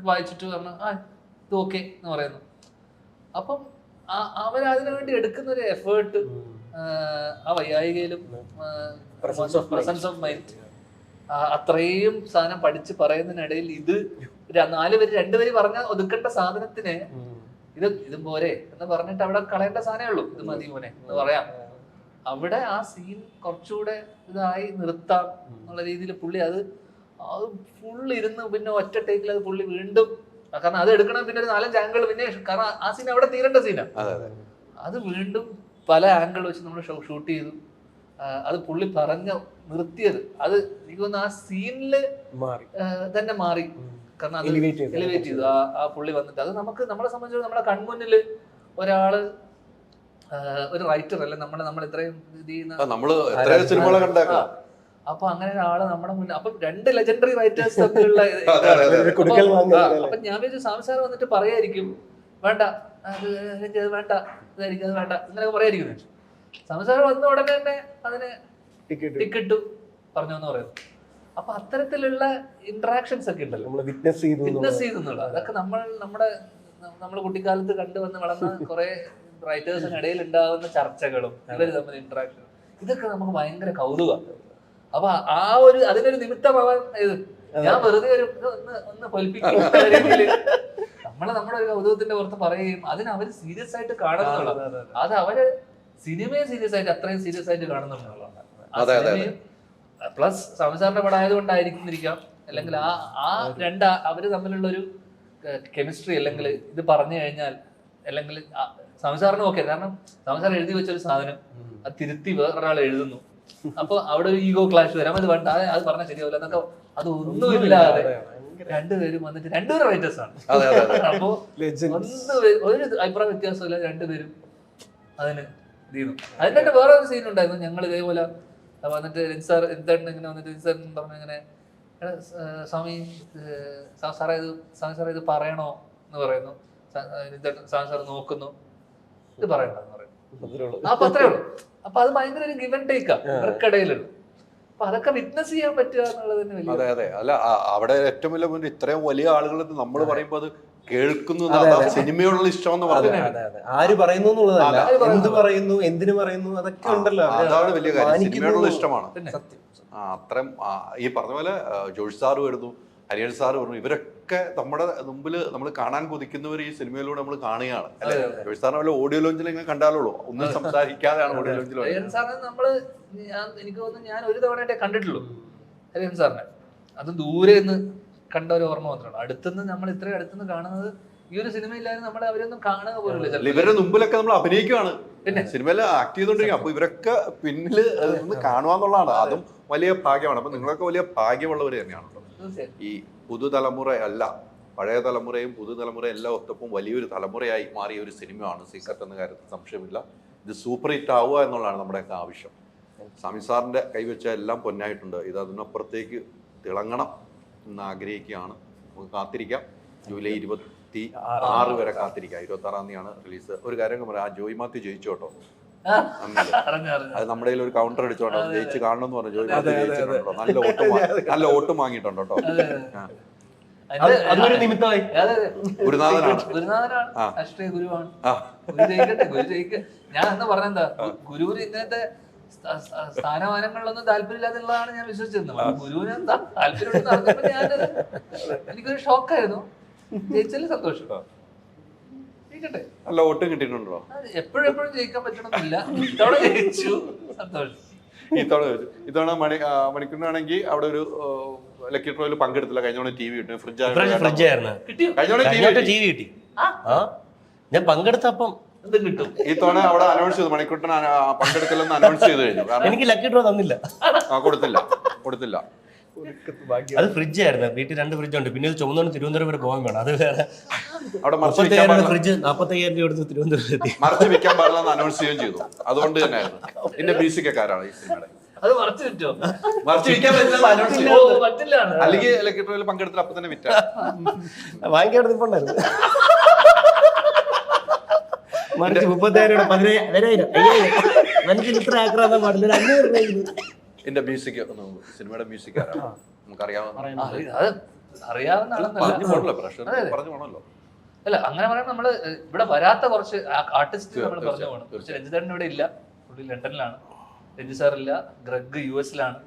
വായിച്ചിട്ട് പറഞ്ഞു ആ ഇത് ഓക്കെ എന്ന് പറയുന്നു. അപ്പം അവരതിനു വേണ്ടി എടുക്കുന്ന ഒരു എഫേർട്ട് ആ വയ്യായികയിലും പ്രസൻസ് ഓഫ് മൈൻഡ്, അത്രയും സാധനം പഠിച്ച് പറയുന്നതിനിടയിൽ ഇത് 2 പേര് പറഞ്ഞ ഒതുക്കേണ്ട സാധനത്തിനെ ഇതും പോരെ എന്ന് പറഞ്ഞിട്ട് അവിടെ കളയേണ്ട സാധനമേ ഉള്ളൂ, ഇത് മതി മോനെ എന്ന് പറയാം. അവിടെ ആ സീൻ കുറച്ചുകൂടെ ഇതായി നിർത്താം എന്നുള്ള രീതിയിൽ പുള്ളി അത് ഫുൾ ഇരുന്ന് പിന്നെ ഒറ്റ ടേക്കിൽ അത് പുള്ളി വീണ്ടും, കാരണം അത് എടുക്കണം പിന്നെ ഒരു 4-5 ആംഗിൾ, പിന്നെ കാരണം ആ സീൻ അവിടെ തീരേണ്ട സീനാണ്. അത് വീണ്ടും പല ആംഗിൾ വെച്ച് നമ്മൾ ഷൂട്ട് ചെയ്തു. അത് പുള്ളി നിർത്തിയത് അത് എനിക്ക് തോന്നുന്നു ആ സീനില് തന്നെ മാറി. കാരണം അത് എലിവേറ്റ് ചെയ്തു ആ പുള്ളി വന്നിട്ട്. അത് നമ്മളെ സംബന്ധിച്ച് നമ്മളെ കൺമുന്നിൽ ഒരാള് ഒരു റൈറ്റർ അല്ലെ നമ്മൾ ഇത്രയും ഇത് ചെയ്യുന്ന, അപ്പൊ അങ്ങനെ ഒരാള് നമ്മുടെ മുന്നിൽ, അപ്പൊ 2 ലെജൻഡറി റൈറ്റേഴ്സ് തമ്മിലുള്ള അപ്പൊ ഞാൻ വിചാരിച്ചു സ്വാമി സാർ വന്നിട്ട് പറയായിരിക്കും വേണ്ട അത് വേണ്ട ഇതായിരിക്കും അത് വേണ്ട ഇങ്ങനെ പറയായിരിക്കും. സ്വാമി സാർ വന്ന ഉടനെ തന്നെ അതിന് ടിക്കറ്റ് പറഞ്ഞു എന്ന് പറയുന്നു. അപ്പൊ അത്തരത്തിലുള്ള ഇന്ററാക്ഷൻസ് ഒക്കെ ഉണ്ടല്ലോ, വിറ്റ്നസ് ചെയ്തെന്നുള്ള അതൊക്കെ നമ്മൾ കുട്ടിക്കാലത്ത് കണ്ടുവന്ന് വളർന്ന കുറെ റൈറ്റേഴ്സിന് ഇടയിൽ ഉണ്ടാകുന്ന ചർച്ചകളും ഇവര് തമ്മിൽ ഇന്ററാക്ഷൻ, ഇതൊക്കെ നമുക്ക് ഭയങ്കര കൗതുകമാണ്. അപ്പൊ അതിനൊരു നിമിത്തമാവാൻ ഞാൻ വെറുതെ ഒന്ന് പൊലിപ്പിക്കുന്ന രീതിയിൽ നമ്മുടെ ഒരു കൗതുകത്തിന്റെ പുറത്ത് പറയുകയും അതിന് അവര് സീരിയസ് ആയിട്ട് കാണുന്നുള്ളത്, അത് അവര് സിനിമയെ സീരിയസ് ആയിട്ട് അത്രയും സീരിയസ് ആയിട്ട് കാണുന്നുള്ളതാണ്. പ്ലസ് സംസാറിന്റെ പടം ആയതുകൊണ്ടായിരിക്കും, അല്ലെങ്കിൽ അവര് തമ്മിലുള്ള ഒരു കെമിസ്ട്രി, അല്ലെങ്കിൽ ഇത് പറഞ്ഞു കഴിഞ്ഞാൽ, അല്ലെങ്കിൽ സംസാറിന് ഓക്കെ. കാരണം സംസാരം എഴുതി വെച്ചൊരു സാധനം അത് തിരുത്തി വേറൊരാൾ എഴുതുന്നു, അപ്പൊ അവിടെ ഒരു ഈഗോ ക്ലാഷ് വരാം. അത് വേണ്ട, അത് പറഞ്ഞാൽ ശരിയാവില്ല എന്നൊക്കെ, അതൊന്നുമില്ലാതെ രണ്ടുപേരും വന്നിട്ട് 2 റൈറ്റേഴ്സ് ആണ്. അപ്പോ ഒരു അഭിപ്രായ വ്യത്യാസമില്ല, 2 പേരും അതിന് ഇത് ചെയ്യുന്നു. അതിന്റെ വേറെ ഒരു സീൻ ഉണ്ടായിരുന്നു. ഞങ്ങൾ ഇതേപോലെ വന്നിട്ട് സാർ എന്താണ് ഇങ്ങനെ വന്നിട്ട് സാർ പറഞ്ഞു ഇങ്ങനെ സ്വാമി സാറേ ഇത് പറയണോ എന്ന് പറയുന്നു. സ്വാമി സാർ നോക്കുന്നു, ഇത് പറയണ്ടെന്ന് പറയുന്നു. അപ്പൊ അത്രേ ഉള്ളൂ. അപ്പൊ അത് ഭയങ്കര ഒരു ഗിവ് ആൻഡ് ടേക്കാ ഇവർക്കിടയിലുള്ള. അപ്പൊ അതൊക്കെ വിറ്റ്നസ് ചെയ്യാൻ പറ്റുക എന്നുള്ളത് തന്നെ വലിയ. അതെ അതെ. അല്ല, അവിടെ ഏറ്റവും വലിയ ഇത്രയും വലിയ ആളുകൾ നമ്മൾ പറയുമ്പോൾ അത് കേൾക്കുന്നു, സിനിമയോടുള്ള ഇഷ്ടം എന്ന് പറഞ്ഞാൽ ആര് പറയുന്നു എന്നുള്ളതല്ല, എന്ത് പറയുന്നു, എന്തിനു പറയുന്നു, അതൊക്കെ ഉണ്ടല്ലോ. അതാണ് വലിയ കാര്യം, സിനിമയോടുള്ള ഇഷ്ടമാണ്. അത്രയും ഈ പറഞ്ഞ പോലെ ജോഷ് സാറ് വരുന്നു, ഹരിഹർ സാറ് പറഞ്ഞു, ഇവരൊക്കെ നമ്മുടെ മുമ്പിൽ നമ്മൾ കാണാൻ കൊതിക്കുന്നവർ ഈ സിനിമയിലൂടെ നമ്മൾ കാണുകയാണ് അല്ലെ. ജോഷ് സാറിനെ വല്ല ഓഡിയോ ലോഞ്ചിൽ ഇങ്ങനെ കണ്ടാലുള്ളൂ, ഒന്നും സംസാരിക്കാതെയാണ് ഓഡിയോ ലോഞ്ചിൽ. ഹരിഹർ സാറിനെ എനിക്ക് തോന്നുന്നു ഞാൻ ഒരു തവണയായിട്ടേ കണ്ടിട്ടുള്ളൂ ഹരിഹർ സാറിനെ. അത് ദൂരെ നിന്ന് കണ്ട ഒരു ഓർമ്മ മാത്രമാണ്. അടുത്തുനിന്ന് നമ്മൾ ഇത്രയും അടുത്തുനിന്ന് കാണുന്നത് ഈ ഒരു സിനിമയില്ലായിരുന്നു, നമ്മളെ അവരൊന്നും കാണുക പോലുമില്ല. ഇവരുടെ മുമ്പിലൊക്കെ നമ്മൾ അഭിനയിക്കുകയാണ്, പിന്നെ സിനിമയിൽ ആക്ട് ചെയ്തോണ്ടിരിക്കുക. അപ്പൊ ഇവരൊക്കെ പിന്നില് നിന്ന് കാണുക എന്നുള്ളതാണ്, അതും വലിയ ഭാഗ്യമാണ്. അപ്പൊ നിങ്ങളൊക്കെ വലിയ ഭാഗ്യമുള്ളവർ തന്നെയാണല്ലോ. ഈ പുതുതലമുറ അല്ല, പഴയ തലമുറയും പുതുതലമുറയും എല്ലാം ഒത്തപ്പം വലിയൊരു തലമുറയായി മാറിയ ഒരു സിനിമയാണ് സീക്രട്ട് എന്ന കാര്യത്തിൽ സംശയമില്ല. ഇത് സൂപ്പർ ഹിറ്റ് ആവുക എന്നുള്ളതാണ് നമ്മുടെയൊക്കെ ആവശ്യം. സ്വാമി സാറിന്റെ കൈവച്ച എല്ലാം പൊന്നായിട്ടുണ്ട്. ഇത് അതിനപ്പുറത്തേക്ക് തിളങ്ങണം എന്ന് ആഗ്രഹിക്കുകയാണ്. നമുക്ക് കാത്തിരിക്കാം. ജൂലൈ 26 വരെ കാത്തിരിക്കാം. 26-ാം തീയതിയാണ് റിലീസ്. ഒരു കാര്യം പറയാം, ആ ജോയ് മാത്യു ജയിച്ചു കേട്ടോ. അത് നമ്മുടെ ഒരു കൗണ്ടർ അടിച്ചോട്ടോ, ജയിച്ച് കാണണമെന്ന് പറഞ്ഞു. ജോയ് മാത്യു ജയിച്ചിട്ടുണ്ടോ, നല്ല ഓട്ടും വാങ്ങിയിട്ടുണ്ട് കേട്ടോ. അതൊരു നിമിത്തമായി. ഗുരുനാഥനാണ്, രാഷ്ട്രീയ ഗുരുവാണ്. ഞാൻ എന്ന് പറഞ്ഞെന്താ, ഗുരുവിന് ഇങ്ങനത്തെ സ്ഥാനമാനങ്ങളിലൊന്നും താല്പര്യമില്ലാതുള്ളതാണ് ഞാൻ വിശ്വസിച്ചിരുന്നത്. ഗുരുവിന് എന്താ താല്പര്യം, എനിക്കൊരു ഷോക്കായിരുന്നു. ജയിച്ചാലും സന്തോഷം. നല്ല വോട്ടും കിട്ടിയിട്ടുണ്ടോ? എപ്പോഴും ജയിക്കാൻ പറ്റണമെന്നില്ല, ഇത്തവണ ജയിച്ചു, സന്തോഷം. ഇത്തവണ മണിക്കൂറിനാണെങ്കിൽ അവിടെ ഒരു ലക്കി ഡ്രോയിൽ പങ്കെടുത്തില്ല. കഴിഞ്ഞ ടി വി കിട്ടും, ഫ്രിഡ്ജ് കിട്ടി. ഞാൻ പങ്കെടുത്തപ്പം കിട്ടും. ഈ തവണ അവിടെ അനൗൺസ് ചെയ്തു, മണിക്കൂറിന് പങ്കെടുക്കലെന്ന് അനൗൺസ് ചെയ്ത് കഴിഞ്ഞു. എനിക്ക് ലക്കി ഡ്രോ തന്നില്ല, കൊടുത്തില്ല. അത് ഫ്രിഡ്ജ് ആയിരുന്നു. വീട്ടിൽ 2 ഫ്രിഡ്ജ് ഉണ്ട്. പിന്നെ ചുമന്നുകൊണ്ട് തിരുവനന്തപുരം വരെ പോകാൻ വേണം. അത് വേറെ അവിടെ 35,000 ഫ്രിഡ്ജ് 45,000 രൂപ കൊടുത്ത് തിരുവനന്തപുരത്ത് മറച്ചു വെക്കാൻ പാടില്ലെന്ന് അനൗൺസ് ചെയ്യുകയും ചെയ്തു. അതുകൊണ്ട് തന്നെയായിരുന്നു ഇതിന്റെ മ്യൂസിക്കാരാണ് ഈ സിനിമയുടെ. അത് മറച്ചു വെച്ചോ? മറച്ചു വെക്കാൻ പറ്റില്ല, അല്ലെങ്കിൽ ഇലക്ട്രോയിൽ പങ്കെടുത്തില്ല, അപ്പൊ തന്നെ വിറ്റ വാങ്ങിക്കാൻ നിൽപ്പുണ്ടായിരുന്നു. മറിച്ച് 30,000 10,000 5,000 ഇത്ര ആക്രാന്താൻ പാടില്ല. 500 രൂപ. എന്റെ മ്യൂസിക് സിനിമയുടെ മ്യൂസിക്കാരാണ്, നമുക്കറിയാവുന്ന. അറിയാവുന്ന അല്ല, അങ്ങനെ പറയാൻ നമ്മള് ഇവിടെ വരാത്ത കുറച്ച് ആർട്ടിസ്റ്റ് നമ്മൾ പറഞ്ഞു പോകണം. രഞ്ജിതേട്ടൻ ഇവിടെ ഇല്ല, പുള്ളി ലണ്ടനിലാണ്. രഞ്ജി സാർ ഇല്ല, ഗ്രഗ് US-ലാണ്.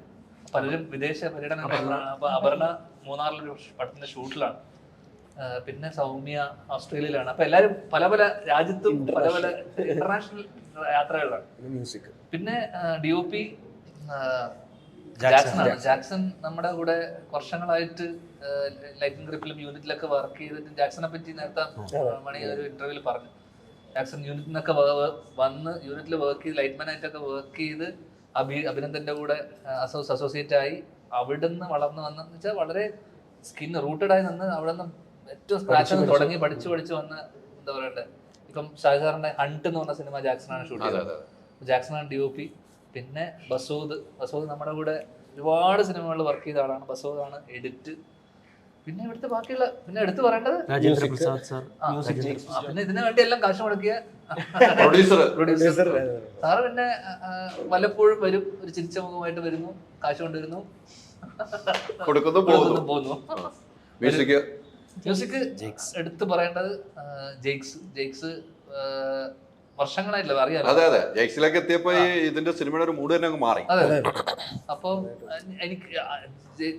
പലരും വിദേശ പര്യടനങ്ങളിലാണ്. അപ്പൊ അപർണ മൂന്നാറിലൊരു പടത്തിന്റെ ഷൂട്ടിലാണ്. പിന്നെ സൗമ്യ ഓസ്ട്രേലിയയിലാണ്. അപ്പൊ എല്ലാരും പല പല രാജ്യത്തും പല പല ഇന്റർനാഷണൽ യാത്രകളിലാണ്. പിന്നെ DOP ജാക്സൺ നമ്മുടെ കൂടെ വർഷങ്ങളായിട്ട് ലൈറ്റിംഗ് ഗ്രിപ്പിലും യൂണിറ്റിലൊക്കെ വർക്ക് ചെയ്തിട്ട് ജാക്സനെ പറ്റി നേരത്തെ മണി ഒരു ഇന്റർവ്യൂവിൽ പറഞ്ഞു. ജാക്സൺ യൂണിറ്റിൽ നിന്നൊക്കെ വന്ന് യൂണിറ്റിൽ വർക്ക് ചെയ്ത് ലൈറ്റ്മാൻ ആയിട്ടൊക്കെ വർക്ക് ചെയ്ത് അഭിനന്ദന്റെ കൂടെ അസോസിയേറ്റ് ആയി അവിടുന്ന് വളർന്നു വന്ന വെച്ചാൽ വളരെ സ്കിൻ റൂട്ടഡ് ആയി നിന്ന് അവിടെ നിന്ന് ഏറ്റവും സ്ക്രാച്ച് തുടങ്ങി പഠിച്ചു വന്ന് എന്താ പറയട്ടെ, ഇപ്പം ഷാജാറിന്റെ ഹണ്ട് എന്ന് പറഞ്ഞ സിനിമ ജാക്സണാണ് ഷൂട്ട് ചെയ്തത്. ജാക്സണാണ് DOP. പിന്നെ ബസൂദ് നമ്മുടെ കൂടെ ഒരുപാട് സിനിമകളിൽ വർക്ക് ചെയ്ത ആളാണ്. ബസൂദാണ് എഡിറ്റ്. പിന്നെ ഇവിടുത്തെ ബാക്കിയുള്ള പിന്നെ എടുത്തു പറയേണ്ടത് പിന്നെ ഇതിനു വേണ്ടി എല്ലാം കാശ് മുടക്കിയ പ്രൊഡ്യൂസർ സാറ്. പിന്നെ വല്ലപ്പോഴും വരും, ഒരു ചിരിച്ച മുഖമായിട്ട് വരുന്നു, കാശ് കൊണ്ടുവരുന്നു, പോകുന്നു. മ്യൂസിക് എടുത്തു പറയേണ്ടത് ജെയ്ക്സ് വർഷങ്ങളായിട്ടില്ല അറിയാലോ. അതെ ജെയ്ക്സിലേക്ക് എത്തിയപ്പോ ഇതിന്റെ സിനിമയുടെ ഒരു മൂഡ് തന്നെ അങ്ങ് മാറി. അതെ. അപ്പം എനിക്ക്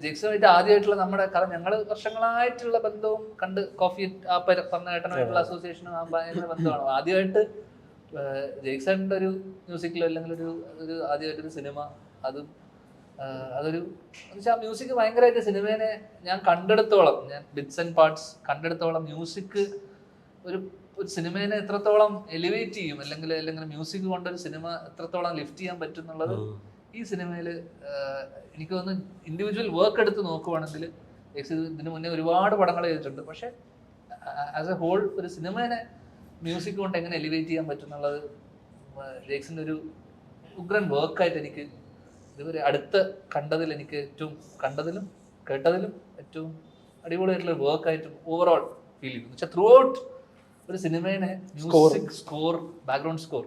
ജെയ്ക്സുമായിട്ട് ആദ്യമായിട്ടുള്ള നമ്മുടെ കാരണം ഞങ്ങള് വർഷങ്ങളായിട്ടുള്ള ബന്ധവും കണ്ട് കോഫി ആ പറഞ്ഞ ഏട്ടനായിട്ടുള്ള അസോസിയേഷനും ആ ഭയങ്കര ബന്ധമാണ്. ആദ്യമായിട്ട് ജെയ്ക്സന്റെ ഒരു മ്യൂസിക്കിലോ അല്ലെങ്കിൽ ഒരു ആദ്യമായിട്ടൊരു സിനിമ അതൊരു മ്യൂസിക് ഭയങ്കരമായിട്ട് സിനിമേനെ ഞാൻ കണ്ടെടുത്തോളം, ഞാൻ ബിറ്റ്സ് ആൻഡ് പാർട്സ് കണ്ടെടുത്തോളം മ്യൂസിക് ഒരു സിനിമേനെ എത്രത്തോളം എലിവേറ്റ് ചെയ്യും അല്ലെങ്കിൽ മ്യൂസിക് കൊണ്ടൊരു സിനിമ എത്രത്തോളം ലിഫ്റ്റ് ചെയ്യാൻ പറ്റും എന്നുള്ളത് ഈ സിനിമയിൽ എനിക്ക് തോന്നുന്നു. ഇൻഡിവിജ്വൽ വർക്ക് എടുത്ത് നോക്കുവാണെങ്കിൽ ഇതിന് മുന്നേ ഒരുപാട് പടങ്ങൾ ചെയ്തിട്ടുണ്ട്. പക്ഷെ ആസ് എ ഹോൾ ഒരു സിനിമേനെ മ്യൂസിക് കൊണ്ട് എങ്ങനെ എലിവേറ്റ് ചെയ്യാൻ പറ്റും എന്നുള്ളത് ജെയ്ക്സിൻ്റെ ഒരു ഉഗ്രൻ വർക്കായിട്ട് എനിക്ക് ഇതുവരെ അടുത്ത് കണ്ടതിലും കേട്ടതിലും ഏറ്റവും അടിപൊളിയായിട്ടുള്ള വർക്കായിട്ടും ഓവറോൾ ഫീൽ ചെയ്തു. വെച്ചാൽ ത്രൂ ഔട്ട് ഒരു സിനിമേനെ മ്യൂസിക് സ്കോർ, ബാക്ക്ഗ്രൗണ്ട് സ്കോർ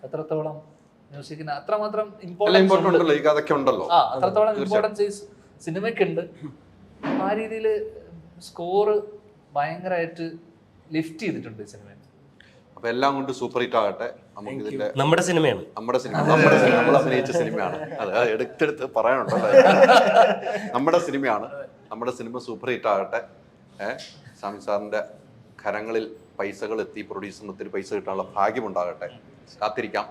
എത്രത്തോളം മ്യൂസിക്കിന് അത്രമാത്രം അത്രത്തോളം ഇമ്പോർട്ടൻസ് സിനിമയ്ക്കുണ്ട്. ആ രീതിയിൽ സ്കോർ ഭയങ്കരമായിട്ട് ലിഫ്റ്റ് ചെയ്തിട്ടുണ്ട് ഈ സിനിമ. അപ്പൊ എല്ലാം കൊണ്ട് സൂപ്പർ ഹിറ്റ് ആകട്ടെ. നമുക്ക് ഇതിന്റെ നമ്മുടെ സിനിമയാണ്, നമ്മൾ അഭിനയിച്ച സിനിമയാണ്. അത് എടുത്തെടുത്ത് പറയാനുണ്ടല്ലോ. നമ്മുടെ സിനിമയാണ്. നമ്മുടെ സിനിമ സൂപ്പർ ഹിറ്റ് ആകട്ടെ. സാമി സാറിന്റെ കരങ്ങളിൽ പൈസകൾ എത്തി, പ്രൊഡ്യൂസറിന് ഒത്തിരി പൈസ കിട്ടാനുള്ള ഭാഗ്യമുണ്ടാകട്ടെ. കാത്തിരിക്കാം.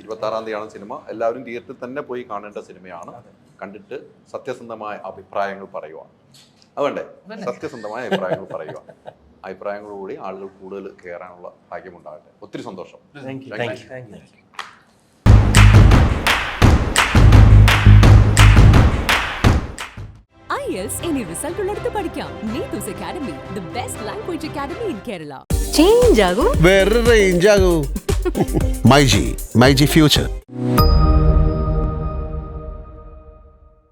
26-ാം തീയതിയാണ് സിനിമ. എല്ലാവരും തിയേറ്ററിൽ തന്നെ പോയി കാണേണ്ട സിനിമയാണ്. കണ്ടിട്ട് സത്യസന്ധമായ അഭിപ്രായങ്ങൾ പറയുക. അതുകൊണ്ടേ സത്യസന്ധമായ അഭിപ്രായങ്ങൾ പറയുക. അഭിപ്രായങ്ങളോടുകൂടി ആളുകൾ കൂടുതൽ കയറാനുള്ള ഭാഗ്യമുണ്ടാകട്ടെ. ഒത്തിരി സന്തോഷം. IELTS ഇനി റിസൾട്ട് ഉള്ളിടത്ത് പഠിക്കാം. Neethu's academy, the best language academy in Kerala. Change ആകൂ, വേറെ റേഞ്ച് ആകൂ. മൈജി ഫ്യൂച്ചർ.